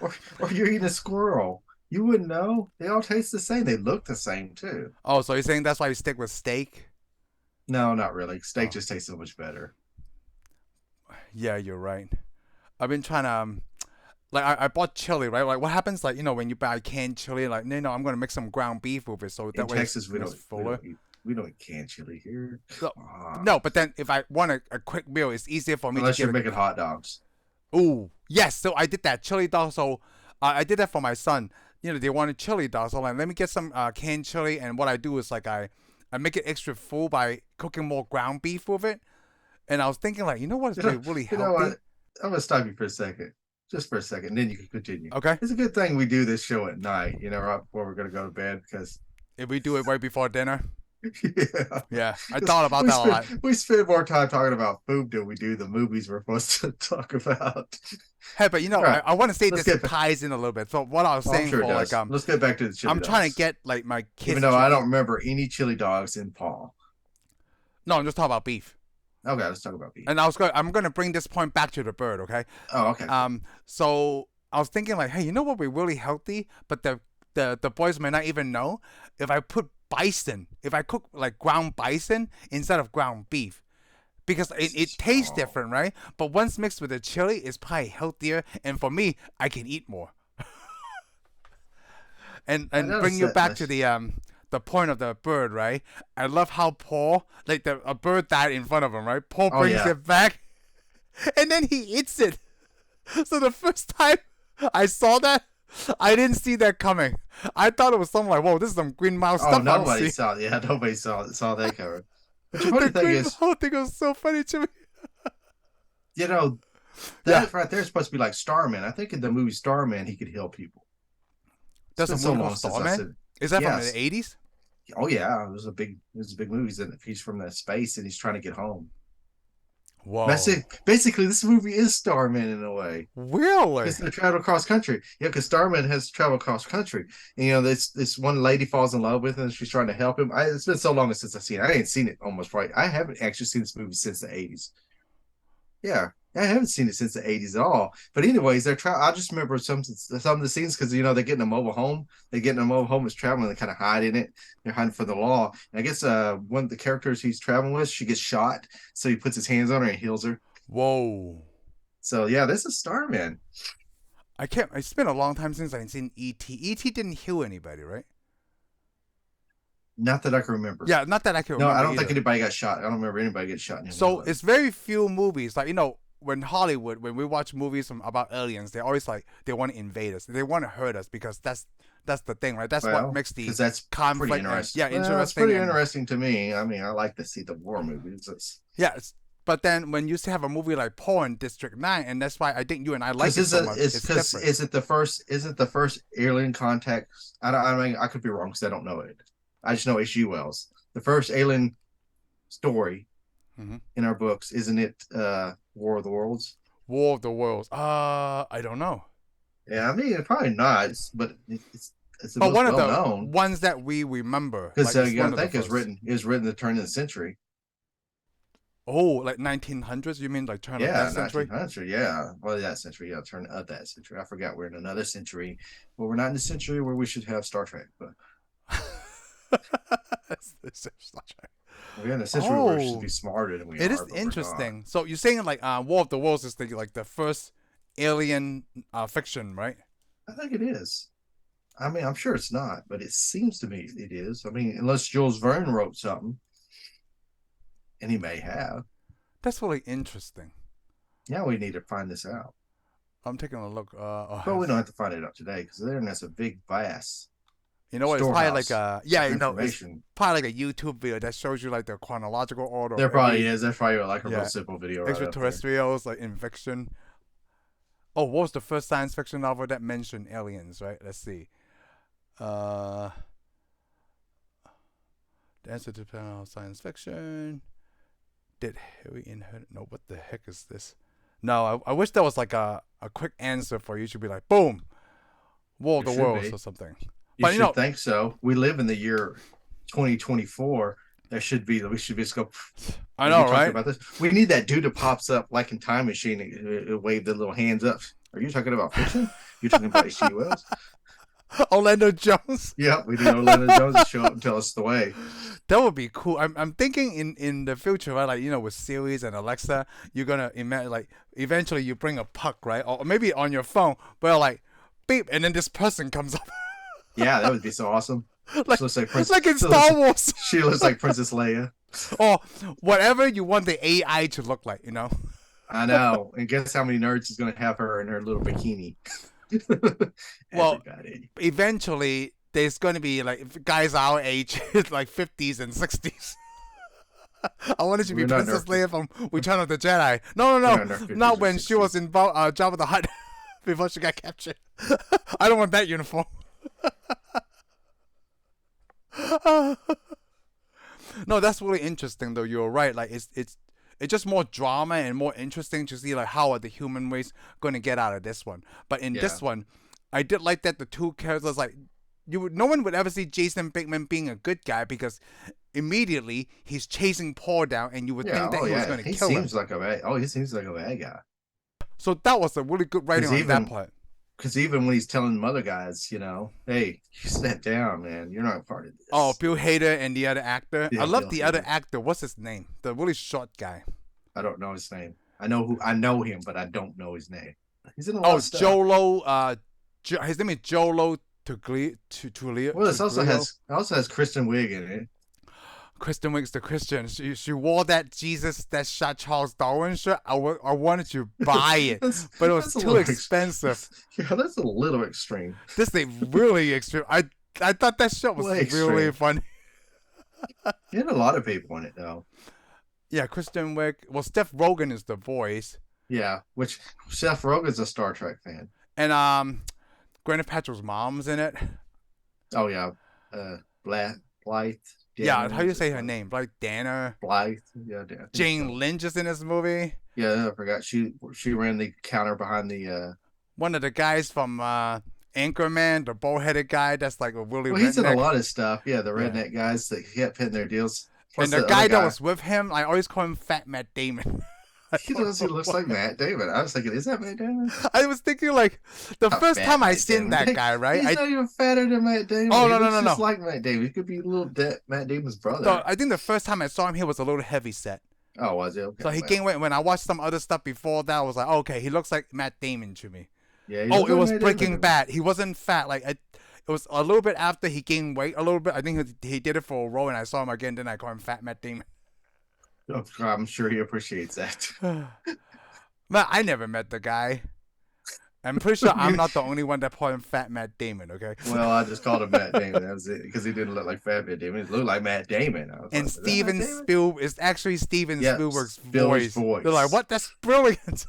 or you're eating a squirrel? You wouldn't know. They all taste the same. They look the same too. Oh, so you're saying that's why you stick with steak? No, not really. Steak Oh. just tastes so much better. Yeah, you're right. I've been trying to like I bought chili, right? Like what happens like when you buy canned chili, like no, I'm gonna mix some ground beef with it so that In way Texas, we it's don't, fuller. we don't eat canned chili here. No, Ah. no, but then if I want a quick meal, it's easier for me Unless to you're get making hot dogs. Ooh, yes. So I did that chili dog. So I did that for my son. They wanted chili dog. So like, let me get some canned chili. And what I do is like I make it extra full by cooking more ground beef with it. And I was thinking like, what is really You know healthy? what? I'm gonna stop you for a second. Just for a second, and then you can continue. Okay. It's a good thing we do this show at night, right before we're gonna go to bed, because If we do it right before dinner. yeah. Yeah, I thought about that a lot. We spend more time talking about food than we do the movies we're supposed to talk about. Hey, but Right. I want to say Let's this get- ties in a little bit. So what I was I'm saying sure it for does. like Let's get back to the chili I'm trying dogs. to get like my kids. Even though to I eat- don't remember any chili dogs in Paul. No, I'm just talking about beef. Okay, let's talk about beef. And I'm gonna bring this point back to the bird. Okay. Oh, okay. So I was thinking like, hey, you know what would be really healthy, but the boys may not even know if I put bison, if I cook like ground bison instead of ground beef. Because it tastes Oh, different, right? But once mixed with the chili, it's probably healthier. And for me, I can eat more. I And bring noticed you that. back to the point of the bird, right? I love how Paul, like a bird died in front of him, right? Paul Oh brings yeah, it back, and then he eats it. So the first time I saw that, I didn't see that coming. I thought it was something like, whoa, this is some Green Mouse oh, stuff I'm nobody seeing. saw. Yeah, nobody saw that cover. But the funny The thing Green is, Mouse thing was so funny to me. you know, Yeah, that right there is supposed to be like Starman. I think in the movie Starman, he could heal people. It's there's been a so movie called long since I said Starman. it. Is that from the Yes. 80s? Oh yeah, it was a big movie. He's from that space and he's trying to get home. Whoa. Basically, this movie is Starman in a way. Really? Because they travel cross country. Yeah, because Starman has traveled cross country. And, this one lady falls in love with him and she's trying to help him. It's been so long since I've seen it. I ain't seen it almost right. I haven't actually seen this movie since the 80s. Yeah. I haven't seen it since the 80s at all. But anyways, I just remember some of the scenes because they get in a mobile home. They get in a mobile home, is traveling, they kind of hide in it. They're hiding from the law. And I guess one of the characters he's traveling with, she gets shot. So he puts his hands on her and heals her. Whoa. So yeah, this is Starman. I can't. It's been a long time since I've seen E.T. E.T. didn't heal anybody, right? Not that I can remember. Yeah, not that I can No, I remember don't think either. anybody got shot. I don't remember anybody get shot in any of So them. it's very few movies. Like, when Hollywood, when we watch movies about aliens, they always like they want to invade us. They want to hurt us because that's the thing, right? That's what Well, makes the because that's pretty conflict and interesting. yeah, Well, it's interesting pretty and interesting to me. I mean, I like to see the war movies. It's yeah. But then when you have a movie like Paul and District 9, and that's why I think you and I like because it so much. it's It's because different. is it the first alien contact? I mean, I could be wrong because I don't know it. I just know H.G. Wells. The first alien story Mm-hmm. in our books, isn't it? War of the Worlds. War of the Worlds. I don't know. Yeah, I mean, probably not, but it's the But most one of well the known ones that we remember, because like it's you got one to of the think first. it was written at the turn of the century. Oh, like 1900s? You mean like turn of Yeah, that century? 1900. Yeah, well, that century. Yeah, turn of that century. I forgot we're in another century. Well, we're not in the century where we should have Star Trek, but we're in a century where we should Oh, be smarter than we it is are, but we're not. interesting. So you're saying like War of the Worlds is like the first alien fiction, right? I think it is. I mean, I'm sure it's not, but it seems to me it is. I mean, unless Jules Verne wrote something, and he may have. That's really interesting. Yeah, we need to find this out. I'm taking a look. But we don't have to find it out today because the internet's a big, vast you know what? It's probably like storehouse yeah, of it's information. probably like a YouTube video that shows you like the chronological order There of probably every is. There's probably like a real yeah simple video right up there. extraterrestrials like in fiction. Oh, what was the first science fiction novel that mentioned aliens? Right. Let's see. Uh, the answer to panel science fiction. Did Harry inherit? No, what the heck is this? No, I wish there was like a quick answer for you. Should be like, boom, War of There the should Worlds be. or something. You But should think so. We live in the year 2024. There should be. We should just go. I We know, talked right? about this. We need that dude that pops up like in Time Machine and wave the little hands up. Are you talking about fiction? You're talking about H.G. Wells? Orlando Jones. Yeah, we need Orlando Jones to show up and tell us the way. That would be cool. I'm thinking in the future, right? Like with Siri and Alexa, you're gonna imagine like eventually you bring a puck, right? Or maybe on your phone, but like beep, and then this person comes up, Yeah, that would be so awesome. like She looks like Prince. like in Star Wars, She looks like Princess Leia. or whatever you want the AI to look like. I know. And guess how many nerds is going to have her in her little bikini? Well, Everybody. eventually there's gonna be like guys our age, like 50s and 60s. I wanted to be We're not in Princess our Leia from Return of the Jedi. No, we're no, not in our no, 50s not or when she was 60s. in Jabba the Hutt before she got captured. I don't want that uniform. No, that's really interesting though. You're right. Like it's just more drama and more interesting to see like how are the human race going to get out of this one. But in Yeah. this one, I did like that the two characters like no one would ever see Jason Bateman being a good guy because immediately he's chasing Paul down and you would Yeah. think that Oh, he was yeah. going to He kill him. seems like a bad. Oh, he seems like a bad guy. So that was a really good writing Because on that even part. because even when he's telling the other guys, hey, you step down, man. You're not part of Oh, this. Bill Hader and the other actor. I Yeah, love Bill the other Hader. actor. What's his name? The really short guy. I don't know his name. I know him, but I don't know his name. He's in a lot Oh, of stuff. Jolo. His name is Jolo Well, this Tuglio. also has Kristen Wiig in it. Kristen Wiig's the Christian. She wore that Jesus that shot Charles Darwin shirt. I wanted to buy it, that's but it was that's a too little expensive. yeah, that's a little extreme. This is really extreme. I thought that shirt was Way really extreme. funny. He had a lot of people in it though. Yeah, Kristen Wiig. Well, Steph Rogen is the voice, Yeah, which Seth Rogen's a Star Trek fan. and Gwyneth Paltrow's mom's in it. Oh yeah, Black Blythe. Yeah, how do you say her Blythe? name? Like Dana. Blythe. Yeah, I think Jane so. Lynch is in this movie. Yeah, I forgot. She ran the counter behind the. One of the guys from Anchorman, the bull-headed guy that's like a really Well, he's in a redneck. lot of stuff. Yeah, the Yeah. redneck guys that kept hitting their deals. And Plus the the other guy that guy. was with him, I always call him Fat Matt Damon. I He don't does. He know looks why. like Matt Damon. I was thinking, is that Matt Damon? I was thinking like the Not first fat time I Matt seen Damon. that guy, right? He's not even fatter than Matt Damon. Oh, He no, no, looks no, just no. like Matt Damon. He could be a little Matt Damon's brother. So I think the first time I saw him, he was a little heavy set. Oh, was it? Okay, So he well. gained weight. When I watched some other stuff before that, I was like, okay, he looks like Matt Damon to me. Yeah, he Oh, looks it like was Matt Breaking Damon. Bad. He wasn't fat. It was a little bit after he gained weight a little bit. I think he did it for a role, and I saw him again. Then I call him Fat Matt Damon. Oh, I'm sure he appreciates that. But I never met the guy. I'm pretty sure I'm not the only one that called him Fat Matt Damon. Okay. Well, I just called him Matt Damon. That was it because he didn't look like Fat Matt Damon. He looked like Matt Damon. I was And like, is that Matt Steven Damon? Spiel is actually Steven Yeah, Spielberg's Spielberg's voice. voice. They're like, what? That's brilliant.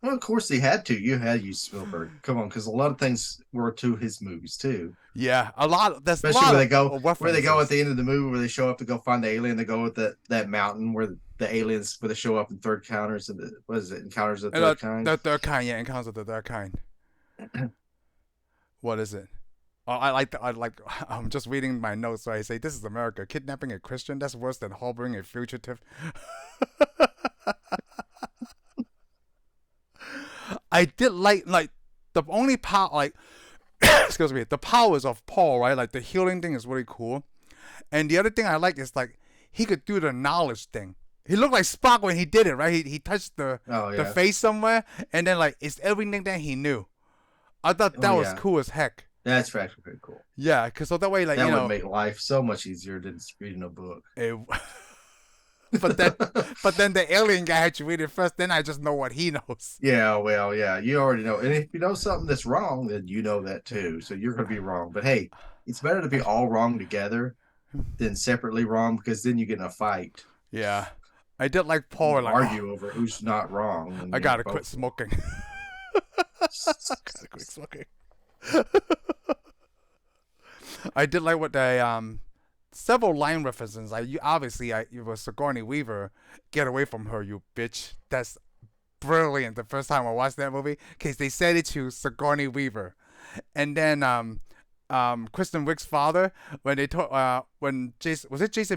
Well, of course he had to. You had to use Spielberg. Come on, because a lot of things were to his movies too. Yeah, a lot. There's a Especially lot where they go, of where they go at references. the end of the movie, where they show up to go find the alien. They go with that mountain where the aliens, where they show up in third counters and what is it? Encounters of the And third kind. the third kind, yeah, Encounters of the Third Kind. What is it? Oh, I'm just reading my notes. So I say, this is America. Kidnapping a Christian, that's worse than harboring a fugitive. I did like the only power, like, excuse me, the powers of Paul, right? Like the healing thing is really cool. And the other thing I like is like he could do the knowledge thing. He looked like Spock when he did it, right? He touched Oh the yeah, face somewhere, and then like it's everything that he knew. I thought oh that was yeah. cool as heck. That's actually pretty cool. Yeah, cause so that way, like That you would know, make life so much easier than reading a book. it, but then the alien guy had to read it first. Then I just know what he knows. Yeah, well, yeah, you already know. And if you know something that's wrong, then you know that too. So you're going to be wrong. But hey, it's better to be all wrong together than separately wrong because then you get in a fight. Yeah, I did like Paul. You Like, argue over who's not wrong. And I you're gotta quit both smoking. Gotta quit smoking. I did like what they several line references. Like you obviously, it was Sigourney Weaver. Get away from her, you bitch. That's brilliant. The first time I watched that movie, cause they said it to Sigourney Weaver, and then Kristen Wiig's father when they told when Jason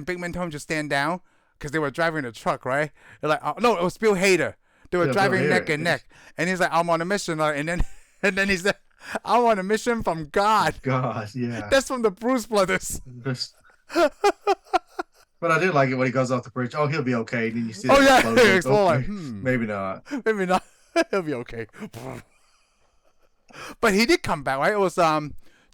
Bigman told him to stand down because they were driving the truck, right? They're like, oh, no, it was Bill Hader. They were Yeah, driving Bill neck Hader. and neck, and he's like, I'm on a mission, and then and then he said, I'm on a mission from God. God, yeah. That's from the Bruce Brothers. But I do like it when he goes off the bridge. Oh, he'll be okay. And then you see Oh the yeah, explosion. it's more like, Okay, maybe not. maybe not. He'll be okay. But he did come back, right? It was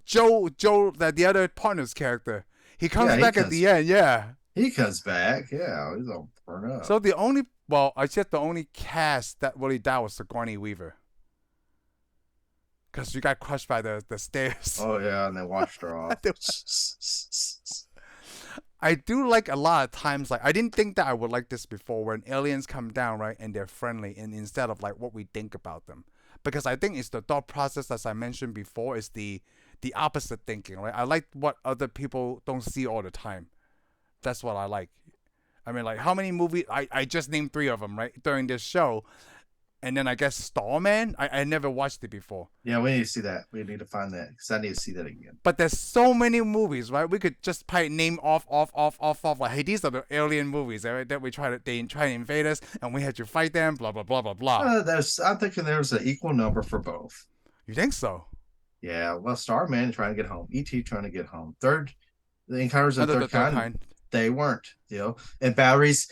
Joe, that the other partner's character. He comes Yeah, he back at comes- the end, yeah. He comes back. Yeah, he's all burned up. So I said the only cast that really died was Sigourney Weaver. Because she got crushed by the stairs. Oh yeah, and they washed her off. I do like a lot of times, like, I didn't think that I would like this before when aliens come down, right, and they're friendly, and instead of, like, what we think about them. Because I think it's the thought process, as I mentioned before, is the opposite thinking, right? I like what other people don't see all the time. That's what I like. I mean, like, how many movies, I just named 3 of them, right, during this show. And then I guess Starman, I never watched it before. Yeah, we need to see that. We need to find that because I need to see that again. But there's so many movies, right? We could just probably name off. Like, hey, these are the alien movies, right? That they try to invade us, and we had to fight them. Blah blah blah blah blah. I'm thinking there's an equal number for both. You think so? Yeah, well, Starman trying to get home, ET trying to get home. Third, the Encounters of the Under the Third third Kind, kind. they weren't. And batteries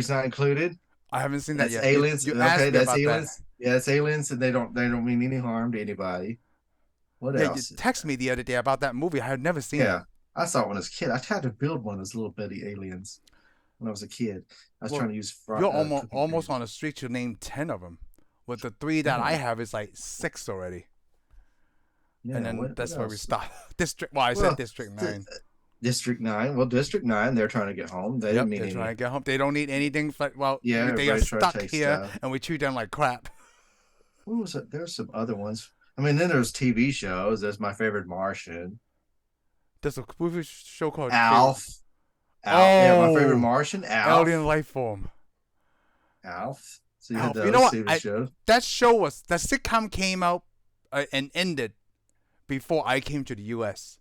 not included. I haven't seen that That's yet. aliens. You Okay, asked me that's about that. aliens. Yeah, it's aliens, and they don't mean any harm to anybody. What Yeah, you else is texted there? me the other day about that movie. I had never seen it. Yeah, I saw it when I was a kid. I tried to build one of those little bitty aliens when I was a kid. I was Well, trying to use you're almost cooking almost grease. on the street to name 10 of them. With the three that I Yeah, have, is like six already. And yeah. then What that's where we else? stop. District. Well, I said Well, District th- 9. District 9. Well, District 9, they're trying to get home. They didn't Yep, need they're trying to any. get home. They don't need anything. Well, Yeah, they are everybody's trying to stuck take here, stuff. and we treat them like crap. What was it? There's some other ones. I mean, then there's TV shows. There's My Favorite Martian. There's a movie show called Favorite. Alf. Alf. Yeah, My Favorite Oh, Martian. Alien Alf. Life Form. Alf. So you had Alf. You know those what? TV shows. That show was that sitcom came out and ended before I came to the U.S.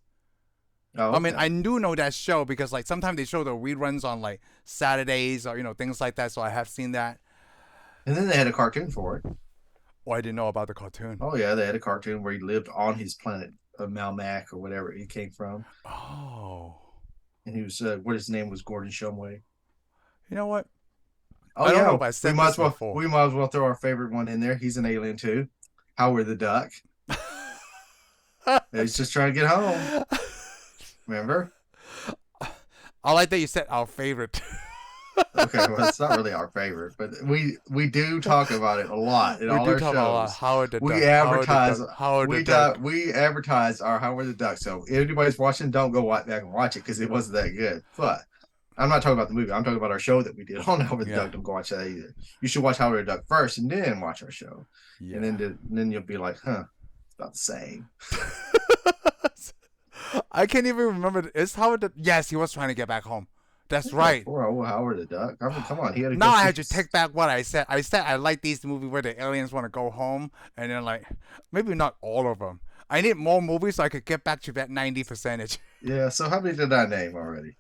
Oh, I mean, okay. I do know that show because like sometimes they show the reruns on like Saturdays or things like that. So I have seen that. And then they had a cartoon for it. Oh, I didn't know about the cartoon. Oh yeah, they had a cartoon where he lived on his planet of Malmac or whatever he came from, Oh, and he was what his name was Gordon Shumway. you know what? Oh I don't know yeah, if I said this before. we might as well throw our favorite one in there. He's an alien too. Howard the Duck. He's just trying to get home. Remember? I like that you said our favorite. Okay, well, it's not really our favorite, but we do talk about it a lot in We all do our talk about a lot. shows. Howard the Duck. We advertise. Howard the Duck. We advertise our Howard the Duck. So if anybody's watching, don't go back and watch it because it wasn't that good. But I'm not talking about the movie. I'm talking about our show that we did on Howard the Yeah. Duck. Don't go watch that either. You should watch Howard the Duck first and then watch our show. Yeah. And then you'll be like, huh, it's about the same. I can't even remember. Is Howard the? Yes, he was trying to get back home. That's right. Poor old Howard the Duck. I mean, come on, he had to Now go I had to see- take back what I said. I said I like these movies where the aliens want to go home, and then like maybe not all of them. I need more movies so I could get back to that 90%. Yeah. So how many did I name already?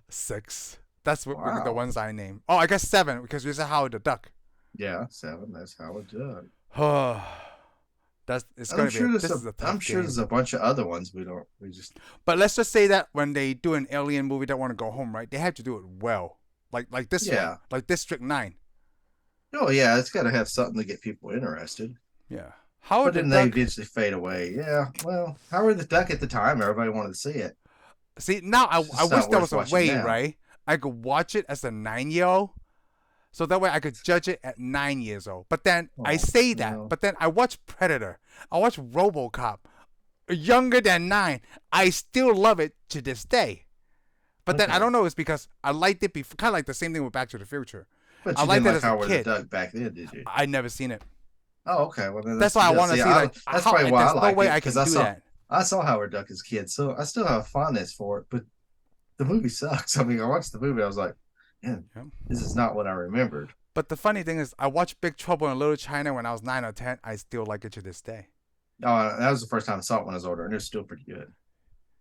6. That's what the Wow. ones I named. Oh, I guess 7 because you said Howard the Duck. Yeah, 7. That's Howard the Duck. It's I'm gonna sure be. there's This is a tough I'm sure game. there's a bunch of other ones we just But let's just say that when they do an alien movie that want to go home, right? They have to do it well, like this Yeah. one, like District 9. oh yeah, it's got to have something to get people interested. Yeah. But Howard the then they Duck. eventually fade away. Yeah, well, Howard the Duck at the time, everybody wanted to see it. See, now I It's wish not there worth was a watching way, now. right? I could watch it as a 9-year-old, so that way I could judge it at 9 years old. But then I Oh, say that, no. but then I watch Predator, I watch RoboCop, younger than 9. I still love it to this day. But then I Okay. don't know, it's because I liked it before, kind of like the same thing with Back to the Future. But I you liked didn't it like as a Howard the kid. Duck back then, did you? I never seen it. Oh, okay. Well, then That's why I want to see. Like, that's how, probably why I there's no like way it I can because do that. I saw Howard Duck as a kid, so I still have fondness for it. But the movie sucks. I mean, I watched the movie, I was like, man, Yep. this is not what I remembered. But the funny thing is, I watched Big Trouble in Little China when I was 9 or 10. I still like it to this day. Oh, that was the first time I saw it when I was older, and it was still pretty good.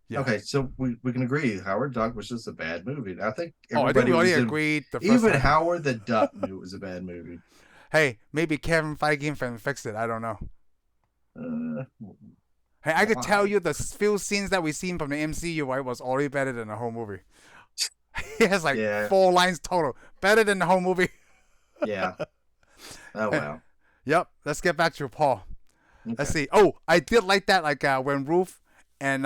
Yeah. Okay, so we can agree Howard Duck was just a bad movie. I think Oh, I think we already was in- agreed the first Even time. Howard the Duck knew it was a bad movie. Hey, maybe Kevin Feige can fix it. I don't know. Uh, Hey, I could Why? tell you the few scenes that we seen from the MCU, right, was already better than the whole movie. He has like Yeah. 4 lines total. Better than the whole movie. yeah. Oh wow. Yep. Let's get back to Paul. Okay. Let's see. Oh, I did like that. Like when Ruth and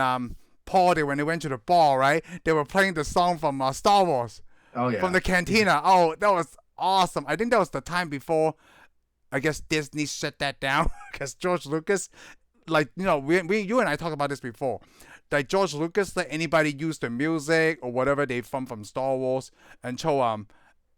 Paul, when they went to the bar, right? They were playing the song from Star Wars, Oh yeah. from the cantina. Oh, that was awesome. I think that was the time before, I guess Disney shut that down because George Lucas, like you and I talked about this before. Like George Lucas let anybody use the music or whatever they from Star Wars, and so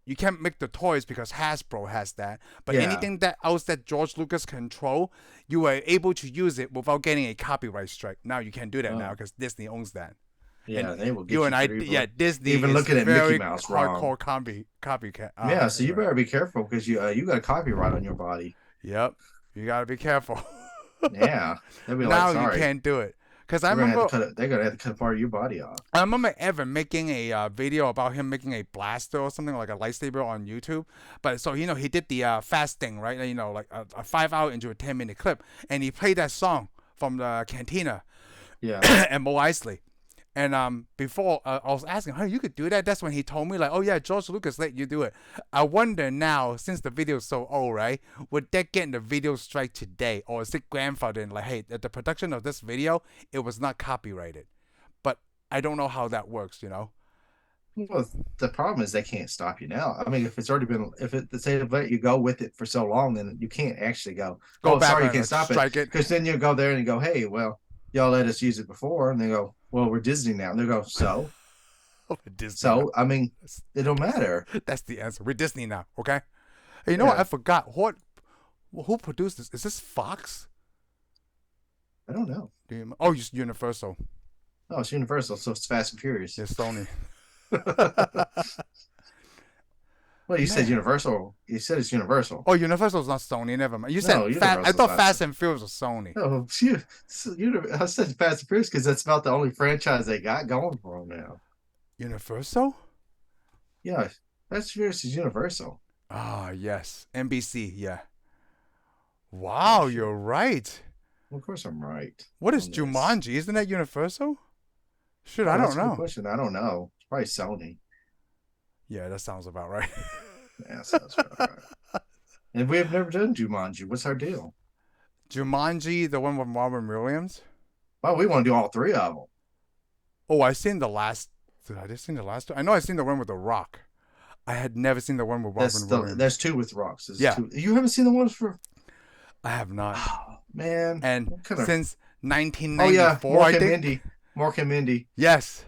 you can't make the toys because Hasbro has that. But Yeah. anything that else that George Lucas control, you are able to use it without getting a copyright strike. Now you can't do that now because Disney owns that. Yeah, and they will get You and I, for evil. yeah, Disney Even is looking at very Mickey Mouse wrong. hardcore copycat. Yeah, so you better be careful because you got a copyright on your body. Yep, you gotta be careful. Yeah, they'll be Now like, sorry. you can't do it Because I They're gonna have to remember cut it. They're gonna have to cut part of your body off. Evan making a video about him making a blaster or something like a lightsaber on YouTube. But so he did the fast thing, right? Like a 5 hour into a 10-minute clip, and he played that song from the Cantina Yeah. and Mo Eisley. And before I was asking, hey, you could do that? That's when he told me, like, oh yeah, George Lucas let you do it. I wonder now, since the video's so old, right? Would that get in the video strike today, or is it grandfathered in? Like, hey, the production of this video, it was not copyrighted. But I don't know how that works. Well, the problem is they can't stop you now. I mean, if it's already been, if it say they let you go with it for so long, then you can't actually go. Go Oh, back sorry, you and can't stop it. strike it. Because then you go there and you go, hey, well, y'all let us use it before, and they go, well, we're Disney now, and they go, so. Disney So I mean, it don't matter. That's the answer. We're Disney now, okay? Hey, Yeah. what? I forgot. Who produced this? Is this Fox? I don't know. Oh, it's Universal. Oh, it's Universal, so it's Fast and Furious. It's Sony. Well, you said Man. Universal. You said it's Universal. Oh, Universal's not Sony. Never mind. You No, said I Universal's thought not Fast and Furious was Sony. Oh, I said Fast and Furious because that's about the only franchise they got going for them now. Universal? Yeah, Fast and Furious is Universal. Ah, yes. NBC, yeah. Wow, you're right. Well, of course, I'm right. What is on this. Jumanji? Isn't that Universal? Shit, Oh, I that's don't a good know. question. I don't know. It's probably Sony. Yeah, that sounds about right. Yeah, sounds about right. And we have never done Jumanji. What's our deal? Jumanji, the one with Robin Williams? Well, we want to do all three of them. Oh, I seen the last. Did I just seen the last two? I know I seen the one with The Rock. I had never seen the one with Robin Williams. There's two with rocks. Yeah. You haven't seen the ones for? I have not. Oh, man. And since Oh 1994, yeah, Mork I and think. Mindy. Mork and Mindy. Yes.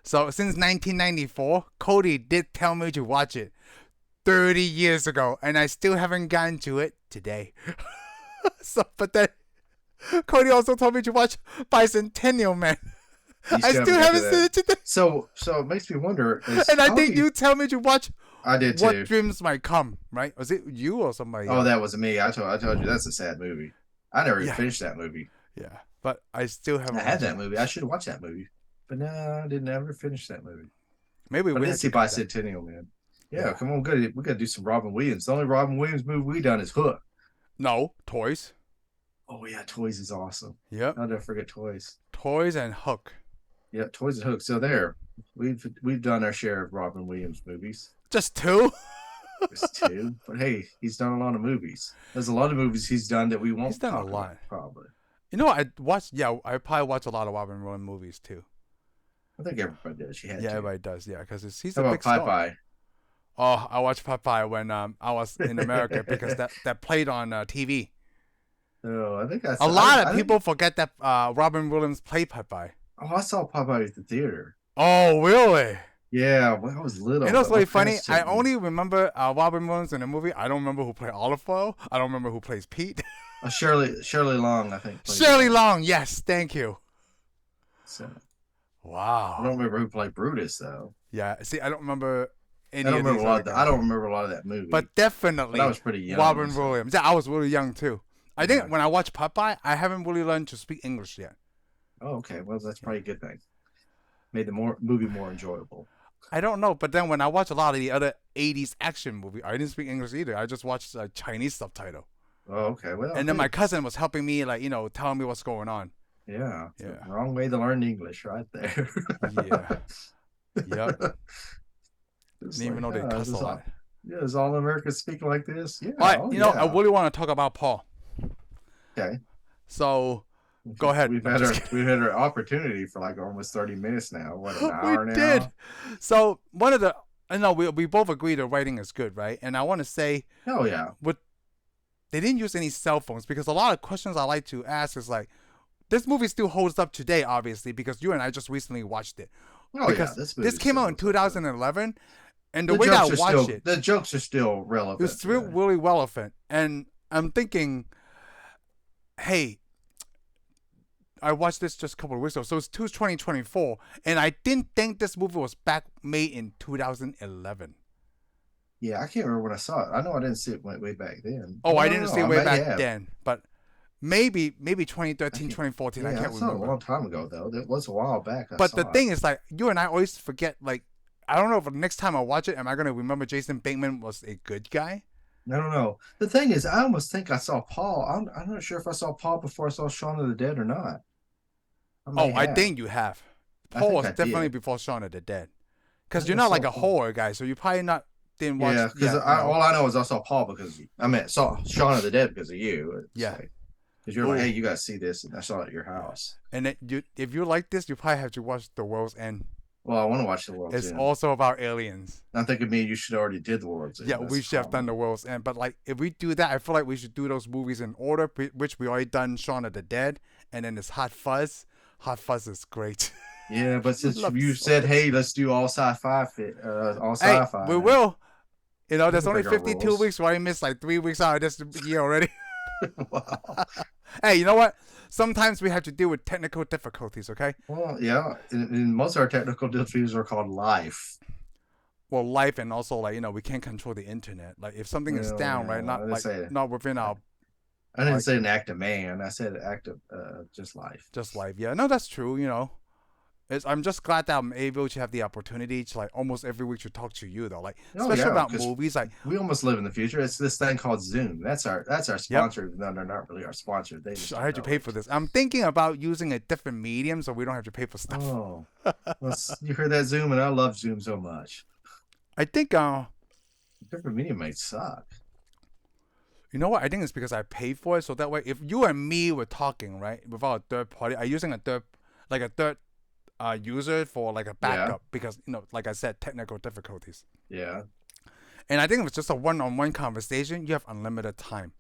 So since 1994, Cody did tell me to watch it 30 years ago, and I still haven't gotten to it today. But then Cody also told me to watch Bicentennial Man. I still haven't seen it today. So it makes me wonder. And I think you tell me to watch I did What too. Dreams Might Come, right? Was it you or somebody Oh, else? that wasn't me. I told you that's a sad movie. I never even finished that movie. Yeah, but I still haven't. I had that movie. I should have watched that movie, but no, I didn't ever finish that movie. Maybe But we I had did see to cut that. Bicentennial Man. Yeah, come on, good. We got to do some Robin Williams. The only Robin Williams movie we done is Hook. No, Toys. Oh yeah, Toys is awesome. Yep. I'll never forget Toys. Toys and Hook. Yeah, Toys and Hook. So there, we've done our share of Robin Williams movies. Just two? Just two, but hey, he's done a lot of movies. There's a lot of movies he's done that we won't. He's done a talk lot. about, probably. You know, I watched. Yeah, I probably watch a lot of Robin Williams movies too. I think everybody does. You had Yeah, to. everybody does. Yeah, because he's How a about big star. Popeye? Oh, I watched Popeye when I was in America because that played on TV. Oh, I think A lot of people forget that Robin Williams played Popeye. Oh, I saw Popeye at the theater. Oh, really? Yeah, when I was little. You know what's really funny? parents I took me. only remember Robin Williams in the movie. I don't remember who played Olive Oil. I don't remember who plays Pete. Shirley Long, I think. played Shirley it. Long, yes, thank you. So, I Wow. don't remember who played Brutus though. Yeah, see, I don't remember any I don't of remember these a lot. other Of the, guys. I don't remember a lot of that movie. But definitely But I was pretty young. Robin so- Williams. Yeah, I was really young too. I think Yeah. when I watch Popeye, I haven't really learned to speak English yet. Oh, okay. Well, that's probably a good thing. Made the movie more enjoyable. I don't know, but then when I watch a lot of the other 80s action movie, I didn't speak English either. I just watched a Chinese subtitle. Oh, okay. Well, And then my cousin was helping me, like, telling me what's going on. yeah, it's Yeah. the wrong way to learn English, right there. Yeah. Yep. It's Didn't even know they like, cuss a is lot. Yeah, is all Americans speak like this? Yeah. All right, oh, I yeah. really want to talk about Paul. Okay. So, go ahead. We've I'm had just we've had our opportunity for like almost 30 minutes now. What, an hour we now? did. So, one of the, I know we both agree the writing is good, right? And I want to say, Oh yeah. they didn't use any cell phones because a lot of questions I like to ask is like, this movie still holds up today, obviously, because you and I just recently watched it. Oh Because yeah. this came out in 2011, and the way that I watched it, the jokes are still relevant. it was really relevant. And I'm thinking, hey, I watched this just a couple of weeks ago, so it's 2024, and I didn't think this movie was made in 2011. Yeah, I can't remember when I saw it. I know I didn't see it way back then. Oh, I don't didn't know. see it I way may back have. then, but maybe 2013, I 2014. I Yeah, I can't saw it a remember. long time ago though. It was a while back. I But the saw it. thing is, like, you and I always forget. Like, I don't know if the next time I watch it, am I gonna remember Jason Bateman was a good guy? I don't know. The thing is, I almost think I saw Paul. I'm not sure if I saw Paul before I saw Shaun of the Dead or not. I may Oh, I have. think you have. I Paul think was I definitely did. before Shaun of the Dead, I because think you're I not like saw a Paul. horror guy, so you probably not didn't watch. Yeah, because Yeah, you know. all I know is I saw Paul because I mean saw Shaun of the Dead because of you. It's Yeah. like because you're like, hey, Ooh. you gotta see this, and I saw it at your Yeah. house. And if you like this, you probably have to watch The World's End. Well, I want to watch The World's It's End. also about aliens. I'm thinking me, you should already did The World's Yeah, End. we That's the should have done problem. The World's End, but like if we do that, I feel like we should do those movies in order, which we already done Shaun of the Dead, and then it's Hot Fuzz. Hot Fuzz is great. Yeah, but since Love it you so said, much. hey, let's do all sci-fi all Hey, sci-fi, we then will. You know, we there's can only break our 52 rules. weeks. We already missed like 3 weeks out of this year already. Wow. Hey, you know what? Sometimes we have to deal with technical difficulties, okay? Well, yeah, and most of our technical difficulties are called life. Well, life and also like, we can't control the internet. Like if something is Well, down, right? yeah, Not like not within our I didn't like say an act of man. I said act of just life. just life. Yeah, no, that's true. I'm just glad that I'm able to have the opportunity to like almost every week to talk to you though. Like Oh especially yeah, about because movies. Like, we almost live in the future. It's this thing called Zoom. That's our yep, sponsor, even though they're not really our sponsor. They just I don't had to know pay for it. this. I'm thinking about using a different medium so we don't have to pay for stuff. Oh, well, you heard that Zoom, and I love Zoom so much. I think Different medium may suck. you know what? I think it's because I paid for it, so that way, if you and me were talking, right, without a third party, I'm using a third user for like a Yeah, backup because like I said, technical difficulties. yeah, And I think if it's just a one-on-one conversation, you have unlimited time.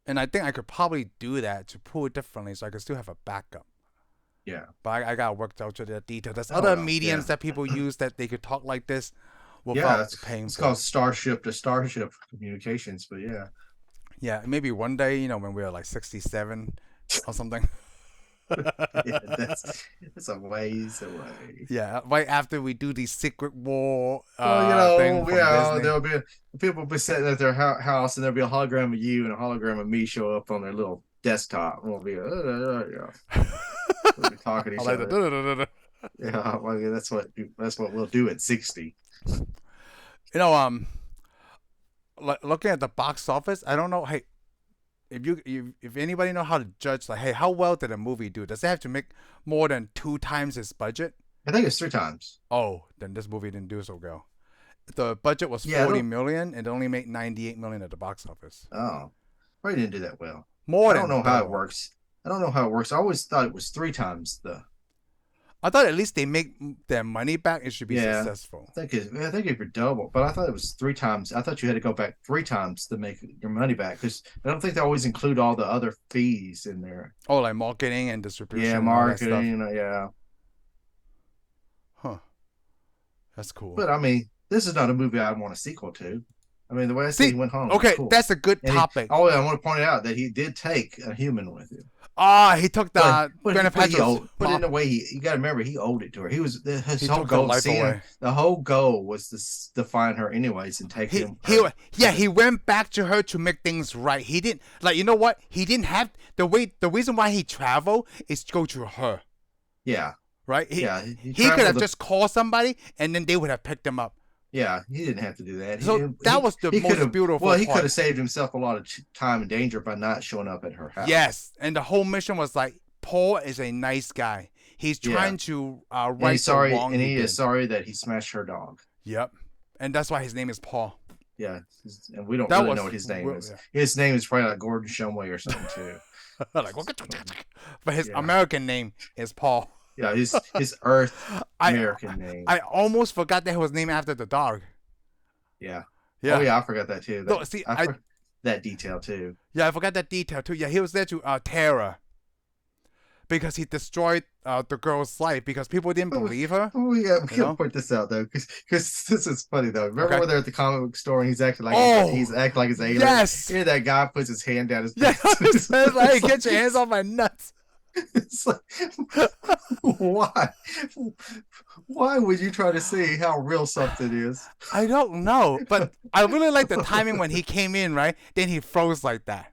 And I think I could probably do that to pull it differently, so I could still have a backup. yeah. But I got worked out to the detail. There's Oh other well, yeah, mediums that people use that they could talk like this yeah. without It's paying it's for called it. Starship to Starship communications, but yeah. Yeah, maybe one day, when we're like 67 or something. Yeah, that's a ways away. Yeah, right after we do the Secret War Well, thing from yeah, Disney. there'll be people be sitting at their house, and there'll be a hologram of you and a hologram of me show up on their little desktop. And we'll be, yeah, we'll be talking to I each like other. the. Yeah, well, yeah, that's what we'll do at 60. You know, looking at the box office, I don't know. Hey, if anybody know how to judge, like, hey, how well did a movie do? Does it have to make more than 2 times its budget? I think it's 3 times. Oh, then this movie didn't do so well. The budget was Yeah, I 40 don't. million and it only made 98 million at the box office. Oh, probably didn't do that well. More I don't than know how it double. works. I don't know how it works. I always thought it was 3 times the. I thought at least they make their money back. It should be Yeah, successful. I think if you're double, but I thought it was 3 times. I thought you had to go back 3 times to make your money back because I don't think they always include all the other fees in there. Oh, like marketing and Yeah, distribution and all that stuff. marketing. Yeah, Huh. That's cool. but I mean, this is not a movie I want a sequel to. I mean, the way I said he See, went home was okay, cool. that's a good And topic. I want to point out that he did take a human with him. He took the Gwyneth Paltrow's But in mom. a way, you got to remember he owed it to her. His He whole took her goal, life away. the whole goal was to find her anyways and take He him. he he went back to her to make things right. He didn't like you know what? He didn't have the reason why he traveled is to go to her. Yeah, Right? yeah. He could have just called somebody and then they would have picked him up. Yeah, he didn't have to do that. So that was the most beautiful Well, he part. could have saved himself a lot of time and danger by not showing up at her house. Yes, and the whole mission was like Paul is a nice guy. He's trying to right the wrong. And he is did. sorry that he smashed her dog. Yep, and that's why his name is Paul. Yeah, and we don't That really was know what his name real- is. yeah. His name is probably like Gordon Shumway or something too. Like, but his Yeah. American name is Paul. Yeah, his Earth American name. I almost forgot that he was named after the dog. Yeah. Yeah. Oh yeah, I forgot that too. No, see, I forgot that detail too. Yeah, I forgot that detail too. Yeah, he was there to Tara because he destroyed the girl's life because people didn't believe her. Oh yeah, we You can know? point this out though, because this is funny though. Remember Okay. when they're at the comic book store and he's acting like Oh, he's acting like his alien. yes. Here that guy puts his hand down his Yeah, pants. it's like, hey, get your hands off my nuts. It's like, why? Why would you try to see how real something is? I don't know, but I really like the timing when he came in, right? Then he froze like that.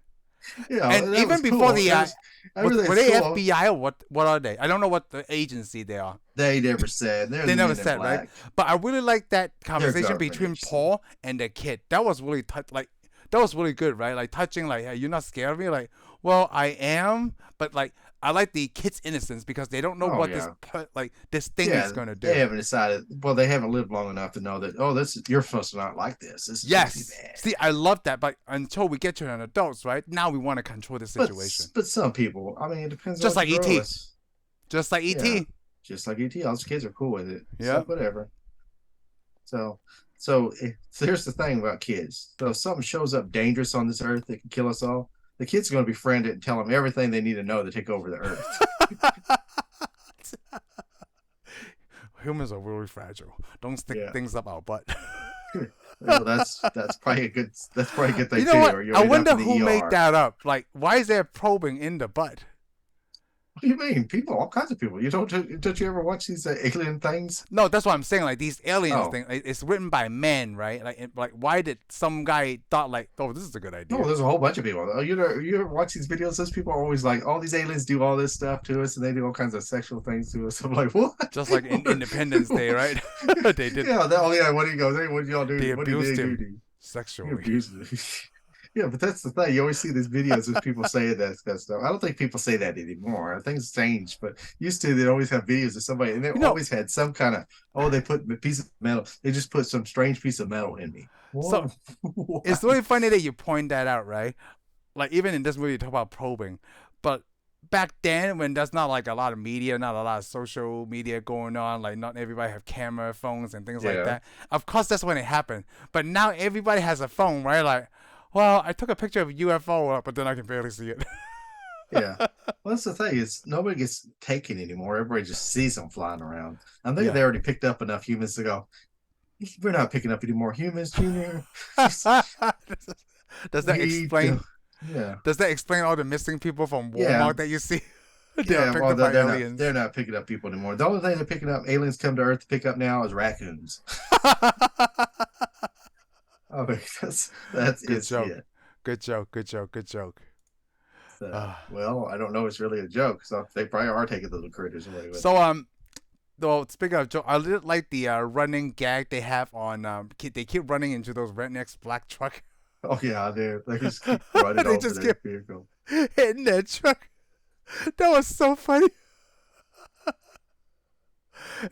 And that even was before cool. the It was were everything's they cool. FBI or what are they? I don't know what the agency they are. They never said they're They the never men in said, right? black. But I really like that They're conversation government between agency. Paul and the kid. That was really like that was really good, right? Like touching, like, hey, you're not scared of me, like, well, I am, but like I like the kid's innocence because they don't know Oh what yeah. like this thing is Yeah, gonna they do. haven't decided. Well, they haven't lived long enough to know that. Oh, this you're supposed to not like this. This is supposed to be Yes. bad. See, I love that, but until we get to an adults, right? Now we want to control the But situation. but some people. I mean, it depends on Just what you like grow ET. with. Just like Yeah, ET. just like ET, all those kids are cool with it. It's Yeah. like whatever. So so here's the thing about kids. So if something shows up dangerous on this earth that can kill us all, the kids are going to befriend it and tell them everything they need to know to take over the earth. Humans are really fragile. Don't stick Yeah. things up our butt. Well, that's probably a good You thing know too, what? or you'll I end up wonder in the who made ER. that up. Like, why is there probing in the butt? What do you mean? People, all kinds of people. You don't you ever watch these alien things? No, that's what I'm saying. Like these aliens Oh thing, like, it's written by men, right? Like why did some guy thought like, oh, this is a good no, idea? there's a whole bunch of people. Oh, you ever watch these videos? Those people are always like, all these aliens do all this stuff to us, and they do all kinds of sexual things to us. I'm like, what? Just like in Independence Day, right? They did. Yeah. Oh yeah. What do you go? Hey, what do y'all do? They What do they abused do? him You sexually. abuse it. Yeah, but that's the thing. You always see these videos of people saying that stuff. I don't think people say that anymore. Things changed, but used to they'd always have videos of somebody, and they You know, always had some kind of they put a piece of metal. They just put some strange piece of metal in me. so What? it's really funny that you point that out, right? Like even in this movie, you talk about probing, but back then when there's not like a lot of media, not a lot of social media going on, like not everybody have camera phones and things like Yeah, that. Of course, that's when it happened. But now everybody has a phone, right? Like, well, I took a picture of a UFO, but then I can barely see it. yeah. Well, that's the thing is nobody gets taken anymore. Everybody just sees them flying around. I think Yeah. they already picked up enough humans to go. We're not picking up any more humans, Junior. Does that We do. explain? Yeah. Does that explain all the missing people from Yeah. Walmart that you see? They are Yeah, picked well, up by they're aliens. not picking up people anymore. The only thing they're picking up, aliens come to Earth to pick up now is raccoons. I mean, that's Good it's joke. it. Good joke. Good joke. Good joke. Uh, Well, I don't know. It's really a joke. So they probably are taking the little critters away with. so though speaking of joke, I did like the running gag they have on they keep running into those rednecks black truck. Oh yeah, they just keep running They over just their keep vehicle. hitting that truck. That was so funny.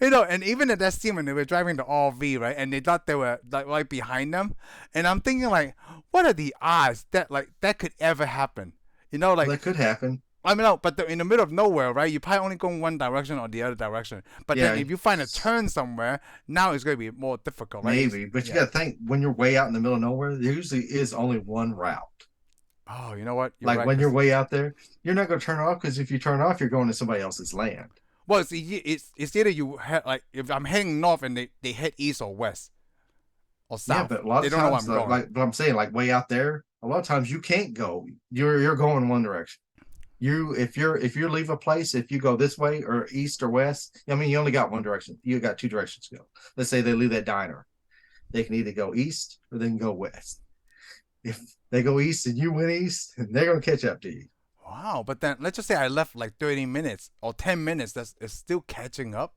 You know, and even at that scene when they were driving the RV, right, and they thought they were like right behind them, and I'm thinking like, what are the odds that like that could ever happen? You know, Well, like that could happen. I mean, no, but in the middle of nowhere, right? You probably only go in one direction or the other direction. But then Yeah, if you find a turn somewhere, now it's going to be more difficult, right? maybe. But you Yeah. got to think when you're way out in the middle of nowhere, there usually is only one route. Oh, you know what? You're Like right. when you're way out there, you're not going to turn off because if you turn off, you're going to somebody else's land. Well, it's either you like if I'm heading north and they head east or west or Yeah, south. but a lot They of don't know where times, I'm going. like but I'm saying, like way out there, a lot of times you can't go. You're going one direction. If you leave a place, if you go this way or east or west, I mean you only got one direction. You got two directions to go. Let's say they leave that diner, they can either go east or they can go west. If they go east and you went east, they're gonna catch up to you. Wow, but then let's just say I left like 30 minutes or 10 minutes. It's still catching up.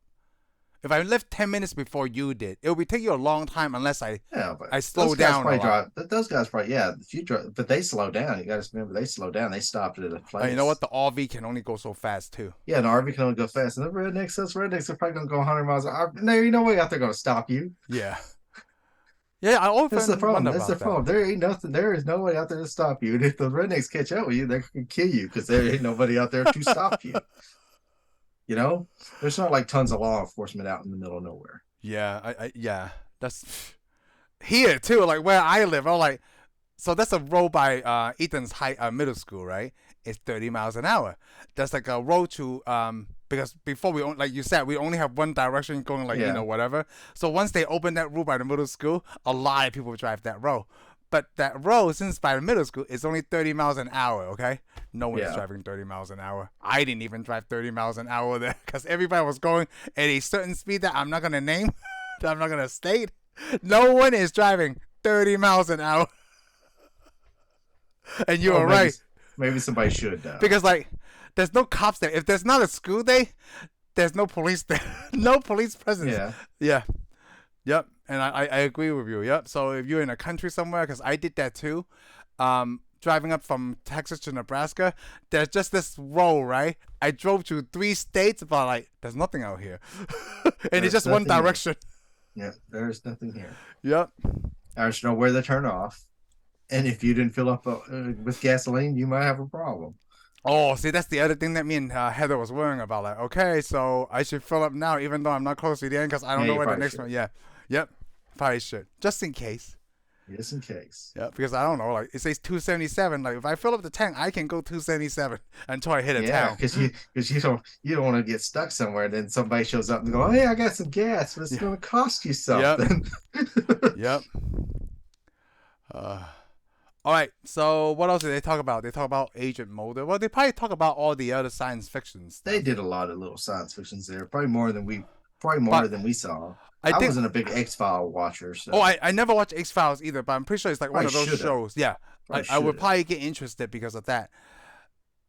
If I left 10 minutes before you did, it would take you a long time unless Yeah, but I slow those guys down a probably lot. drive. Those guys probably yeah. If you drive, but they slow down. You got to remember they slow down. They stopped at a You know what? place. The RV can only go so fast too. Yeah, an RV can only go fast. And the rednecks are probably gonna go 100 miles an hour. No, you know way out there gonna stop you. Yeah. Yeah, I That's the often problem. wonder That's the about that. problem. There ain't nothing. There is no way out there to stop you. And if the rednecks catch up with you, they can kill you because there ain't nobody out there to stop you. You know, there's not like tons of law enforcement out in the middle of nowhere. Yeah, yeah. That's here too. Like where I live, I'm like, so that's a road by Ethan's high middle school, right? It's 30 miles an hour. That's like a road to because before like you said, we only have one direction going, like Yeah, whatever. So once they open that road by the middle school, a lot of people drive that road. But that road, since by the middle school, is only 30 miles an hour. Okay, no one is yeah. driving 30 miles an hour. I didn't even drive 30 miles an hour there because everybody was going at a certain speed that I'm not gonna name, that I'm not gonna state. No one is driving 30 miles an hour. And you Oh, were right. Maybe somebody should though. Because like, there's no cops there. If there's not a school day, there's no police there. No police presence. Yeah. Yeah. Yep. And I agree with you. Yep. So if you're in a country somewhere, because I did that too, driving up from Texas to Nebraska, there's just this road, right? I drove to 3 states, but like, there's nothing out here. And it's just one direction. Yeah, there's nothing here. Yep. I just know where to turn off. And if you didn't fill up with gasoline, you might have a problem. Oh, see, that's the other thing that me and Heather was worrying about. Like, okay, so I should fill up now, even though I'm not close to the end, because I don't know where the next one. Yeah, yep, probably should, just in case. Just in case. Yeah, because I don't know. Like it says 277. Like if I fill up the tank, I can go 277 until I hit a town. Because you don't want to get stuck somewhere, and then somebody shows up and go, "Hey, I got some gas, but it's going to cost you something." Yep. All right. So what else did they talk about? They talk about Agent Mulder. Well, they probably talk about all the other science fiction stuff. They did a lot of little science fictions there, probably more than we saw. I wasn't a big X-File watcher. So. Oh, I never watched X-Files either, but I'm pretty sure it's like one of those shows. Yeah, I would probably get interested because of that.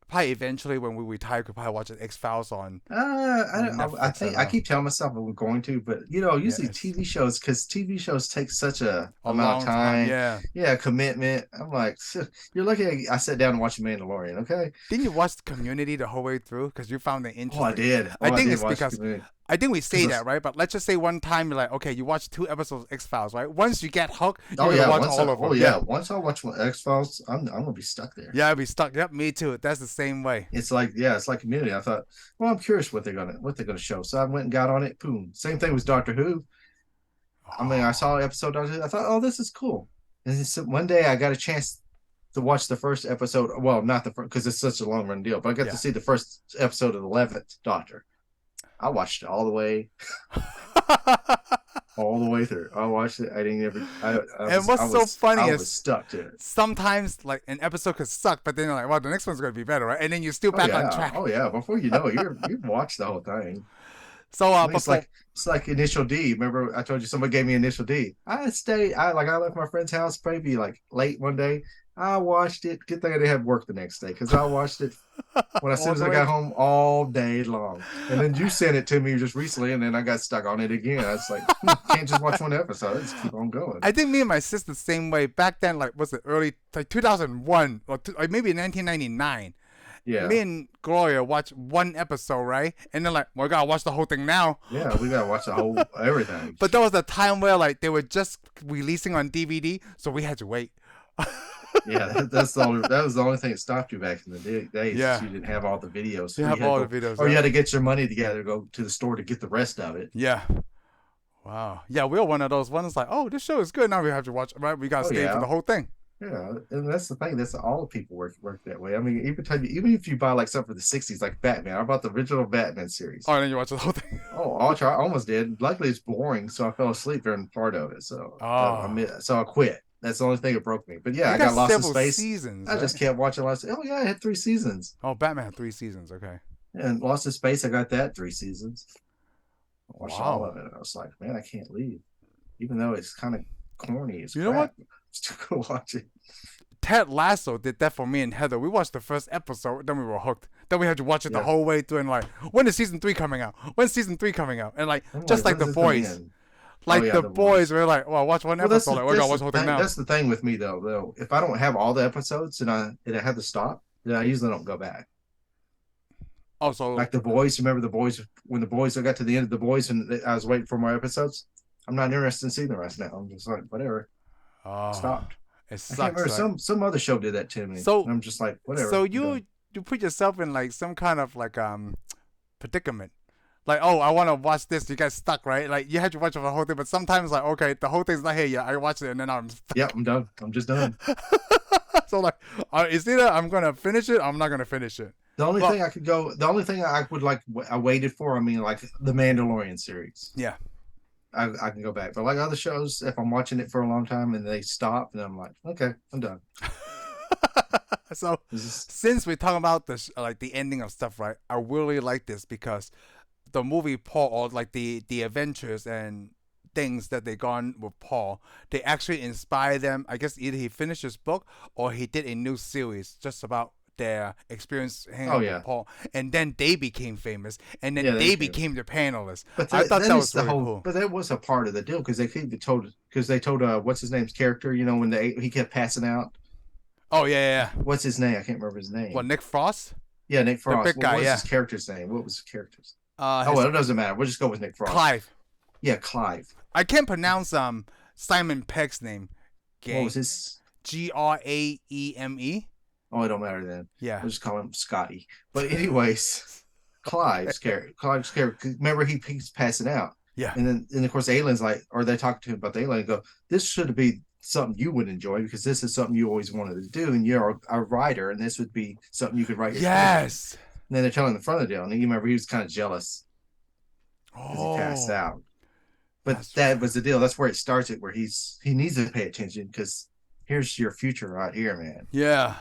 Probably eventually when we retire, could probably watch an X-Files on. I keep telling myself I'm going to, but usually TV shows, because TV shows take such a amount of time. Yeah, commitment. I'm like, you're lucky I sat down and watched Mandalorian. Okay. Didn't you watch Community the whole way through because you found it interesting? Oh, I did. I think it's because Community. I think we say that, right? But let's just say one time you're like, okay, you watch 2 episodes of X-Files, right? Once you get hooked, you're gonna watch all of them. Oh yeah, once I watch X-Files, I'm gonna be stuck there. Yeah, I'll be stuck. Yep, me too. That's the same way. It's like Community. I thought, well, I'm curious what they're gonna show. So I went and got on it. Boom. Same thing with Doctor Who. I mean, I saw an episode of Doctor Who. I thought, oh, this is cool. And so one day I got a chance to watch the first episode. Well, not the first, because it's such a long run deal, but I got to see the first episode of the 11th Doctor. I watched it all the way, through. I watched it. I didn't ever. And what's so funny is stuck to it. Sometimes, like an episode could suck, but then you're like, "Well, the next one's gonna be better," right? And then you're still back on track. Oh yeah! Before you know it, you've watched the whole thing. So, it's like Initial D. Remember, I told you somebody gave me Initial D. I left my friend's house maybe like late one day. I watched it. Good thing I didn't have work the next day, because I watched it as soon as I got home all day long. And then you sent it to me just recently, and then I got stuck on it again. I was like, can't just watch one episode. Let's keep on going. I think me and my sister the same way. Back then, like, was it early, like 2001 or maybe 1999? Yeah. Me and Gloria watched 1 episode, right? And then like, we gotta watch the whole thing now. Yeah, we gotta watch the whole everything. But there was a time where like they were just releasing on DVD, so we had to wait. Yeah, that was the only thing that stopped you back in the days. Yeah, you didn't have all the videos. You have all the videos, or you had to get your money together, go to the store to get the rest of it. Yeah. Wow. Yeah, we're one of those ones like, oh, this show is good. Now we have to watch. Right, we gotta stay for the whole thing. Yeah, and that's the thing. That's all people work that way. I mean, even if you buy like something for the '60s, like Batman. I bought the original Batman series. Oh, and then you watch the whole thing. Oh, I almost did. Luckily, it's boring, so I fell asleep during part of it. So, I quit. That's the only thing that broke me. But yeah, I got Lost in Space. Seasons, I just kept watching Lost. Oh yeah, I had 3 seasons. Oh, Batman had 3 seasons. Okay. And Lost in Space, I got that 3 seasons. I watched all of it. I was like, man, I can't leave, even though it's kind of corny. You know what? Still go watch it. Ted Lasso did that for me and Heather. We watched the first episode, then we were hooked. Then we had to watch it the whole way through, and like, when is season 3 coming out? When's season 3 coming out? And like, just like The Boys. Like the boys were like, well, watch one episode. Like, we're gonna watch the whole thing now. That's the thing with me though. If I don't have all the episodes and I have to stop, then I usually don't go back. Oh, so like The Boys. Remember The Boys? When The Boys, I got to the end of The Boys and I was waiting for more episodes. I'm not interested in seeing the rest now. I'm just like, whatever. Stopped. It sucks. I can't remember. Some other show did that to me. So I'm just like, whatever. So you put yourself in like some kind of like predicament. Like, oh, I want to watch this. You guys stuck, right? Like, you had to watch the whole thing, but sometimes, like, okay, the whole thing's not here yet. I watch it, and then I'm stuck. Yeah, I'm done. I'm just done. So, like, it's either I'm going to finish it or I'm not going to finish it. The only thing I would like, I waited for, I mean, like, the Mandalorian series. Yeah. I can go back. But, like, other shows, if I'm watching it for a long time and they stop, then I'm like, okay, I'm done. So, since we're talking about this, like, the ending of stuff, right, I really like this because the movie Paul, or like the adventures and things that they gone with Paul, they actually inspire them. I guess either he finished his book or he did a new series just about their experience hanging Oh out with yeah, Paul, and then they became famous, and then yeah, they they became. became the panelists. But I thought that that is was the really whole. cool. But that was a part of the deal because they told what's his name's character. You know when he kept passing out. Oh yeah. What's his name? I can't remember his What, name. Nick Frost, Yeah, Nick the Frost. big Well, guy? what was his Yeah. character's name? What was his character's? Oh, His well, it doesn't matter. We'll just go with Nick Frost. Clive. Yeah, Clive. I can't pronounce Simon Pegg's name. What Gang. was his? Graeme. Oh, it don't matter then. Yeah. We'll just call him Scotty. But anyways, Okay. Clive's character. Remember, he's passing out, Yeah. and of course, the aliens like, or they talk to him about the alien. And go, this should be something you would enjoy because this is something you always wanted to do, and you're a writer, and this would be something you could write your story. Yes. And then they're telling the front of the deal, and you remember he was kind of jealous because he passed Oh. out. But That's that right. was the deal. That's where it starts. It where he needs to pay attention because here's your future right here, man. Yeah.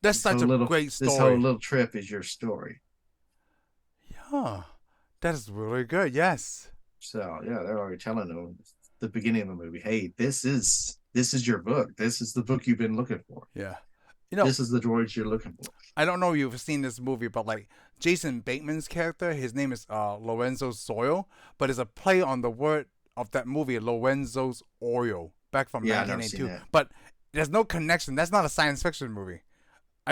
That's This such whole a little great this whole story. little trip is your story. Yeah. That is really good. Yes. So yeah, they're already telling him at the beginning of the movie, hey, this is your book. This is the book you've been looking for. Yeah. You know, This is the droids you're looking for. I don't know if you've seen this movie, but like Jason Bateman's character, his name is Lorenzo Soil, but it's a play on the word of that movie, Lorenzo's Oil, back from Yeah, I've never seen 1982. that. But there's no connection. That's not a science fiction movie.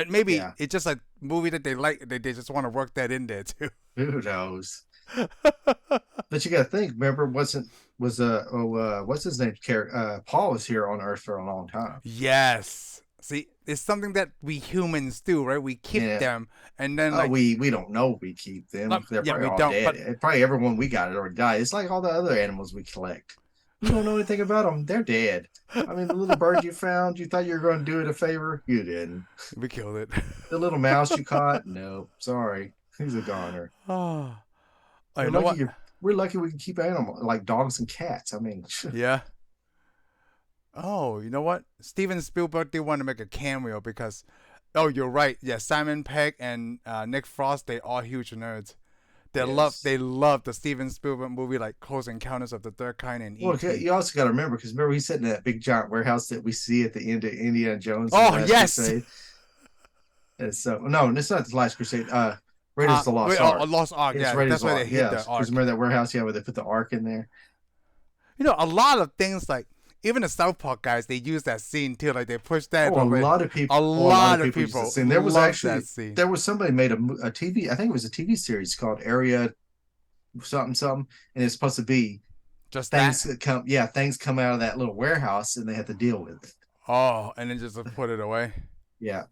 Maybe Yeah. it's just a movie that they like. They just want to work that in there too. Who knows? But you got to think. Remember, what's his name? Paul was here on Earth for a long time. Yes. See, it's something that we humans do, right? We keep Yeah. them, and then We don't know we keep them. They're yeah, probably we all don't, dead. but- Probably everyone we got it already died. It's like all the other animals we collect. You don't know anything about them. They're dead. I mean, the little bird you found, you thought you were going to do it a favor. You didn't. we killed it. The little mouse you caught, no, sorry, he's a goner. Oh, We're you know lucky what? we're lucky we can keep animals like dogs and cats. I mean, Yeah. Oh, you know what? Steven Spielberg did want to make a cameo because, oh, you're right. Yeah, Simon Pegg and Nick Frost, they are huge nerds. They Yes. love the Steven Spielberg movie like Close Encounters of the Third Kind and well, E.T. you also got to remember because remember he's sitting in that big giant warehouse that we see at the end of Indiana Jones. Oh, and the Last yes. Crusade. And so no, it's not the Last Crusade. Raiders of the Lost wait, Ark. Lost Ark. It's Yeah, Raiders that's why of they the hid Ark. the Yes, Ark. because remember that warehouse? Yeah, where they put the Ark in there. You know, a lot of things like even the South Park guys, they use that scene too. Like they push that. Oh, a over. lot of people. A lot of used people. to sing. There was love actually that scene. there was somebody made a TV. I think it was a TV series called Area something, and it's supposed to be Just things that. things come out of that little warehouse, and they have to deal with it. Oh, and then just put it away. Yeah.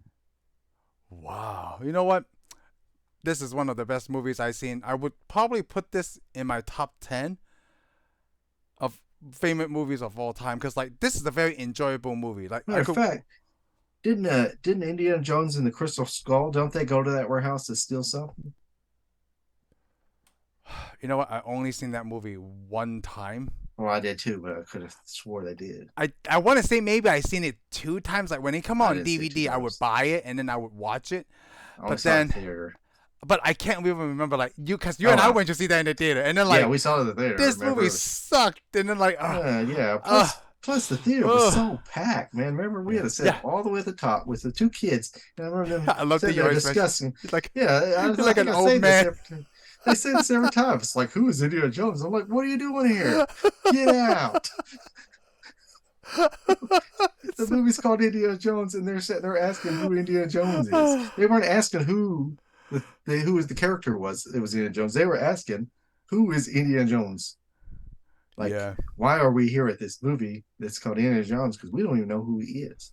Wow. You know what? This is one of the best movies I've seen. I would probably put this in my top 10 of favorite movies of all time because like this is a very enjoyable movie. Like Matter of fact, didn't Indiana Jones and the Crystal Skull, don't they go to that warehouse to steal something? you know what? I only seen that movie one time. Well, I did too, but I could have swore they did. I want to say maybe I seen it 2 times. Like when it come I on didn't see it 2 DVD, I would times. buy it and then I would watch it. I only But saw it in then- theater. But I can't even remember like because you and I went to see that in the theater and then like yeah, we saw it in the theater. this remember? movie sucked and then like Yeah. uh, Plus, the theater was so packed, man. Remember, we had to sit Yeah. all the way at the top with the 2 kids. And I remember them I love that sitting you there always discussing. it's like Yeah, I was You're like I an think I old say this man. every time. They say this every time. It's like, who is Indiana Jones? I'm like, what are you doing here? Get out. The movie's called Indiana Jones, and they're sitting there asking who Indiana Jones is. They weren't asking who the character was. It was Indiana Jones. They were asking who is Indiana Jones. Like, yeah. why are we here at this movie that's called Indiana Jones? Because we don't even know who he is.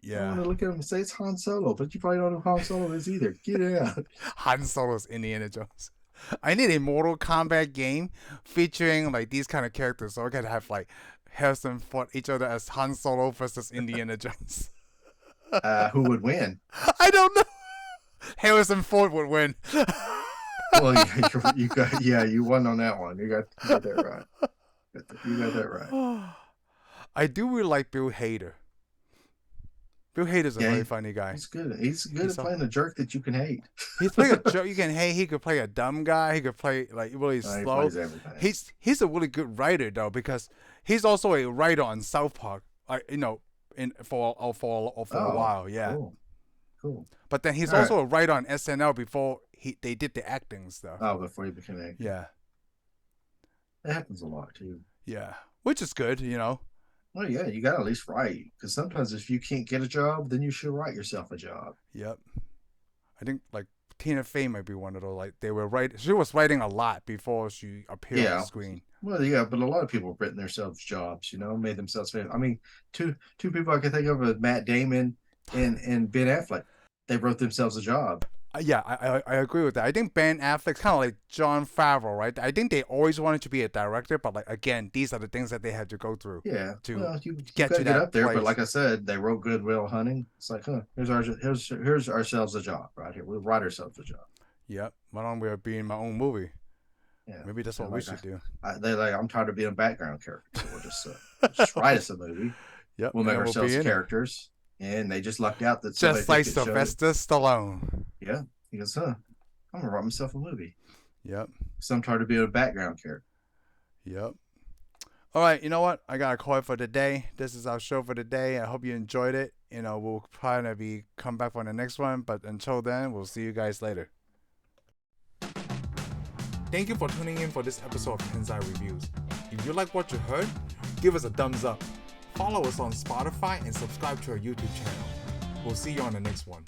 I Yeah. want to look at him and say it's Han Solo, but you probably don't know who Han Solo is either. Get out. Han Solo's Indiana Jones. I need a Mortal Kombat game featuring like these kind of characters, so I could have like Harrison fought each other as Han Solo versus Indiana Jones. Who would win? I don't know. Harrison Ford would win. Well, you won on that one. You got that right. You got that right. I do really like Bill Hader. Bill Hader's a very funny guy. He's good. He's good at playing a jerk that you can hate. He's playing a joke you can hate. He could play a dumb guy. He could play like really He slow. plays everything. He's a really good writer though because he's also a writer on South Park. For a while. Yeah. Cool. cool. But then he's All right. also a writer on SNL before they did the acting stuff. Oh, before you became an actor. Yeah, That happens a lot too. yeah, which is good, you know. Well, yeah, you got to at least write because sometimes if you can't get a job, then you should write yourself a job. Yep. I think like Tina Fey might be one of those. Like they were right. She was writing a lot before she appeared on Yeah. screen. Well, yeah, but a lot of people have written themselves jobs, made themselves famous. I mean, two people I can think of are Matt Damon and Ben Affleck. They wrote themselves a job. Yeah, I agree with that. I think Ben Affleck's kind of like Jon Favreau, right? I think they always wanted to be a director, but like again, these are the things that they had to go through. Yeah. To Well, you get got to to get that up there, place. but like I said, they wrote Good Will Hunting. It's like, here's ourselves a job right here. We'll write ourselves a job. Yep. Why don't we be in my own movie? Yeah. Maybe that's what we should do. I'm tired of being a background character. So we'll just write us a movie. Yep. We'll make and then ourselves be in it. characters. And they just lucked out that Just like somebody picked it, showed it. Sylvester Stallone. Yeah. He goes, I'm gonna write myself a movie. Yep. So I'm tired of being a background character. Yep. All right, you know what? I got a call for the day. This is our show for the day. I hope you enjoyed it. We'll probably come back for the next one, but until then, we'll see you guys later. Thank you for tuning in for this episode of Tensai Reviews. If you like what you heard, give us a thumbs up. Follow us on Spotify and subscribe to our YouTube channel. We'll see you on the next one.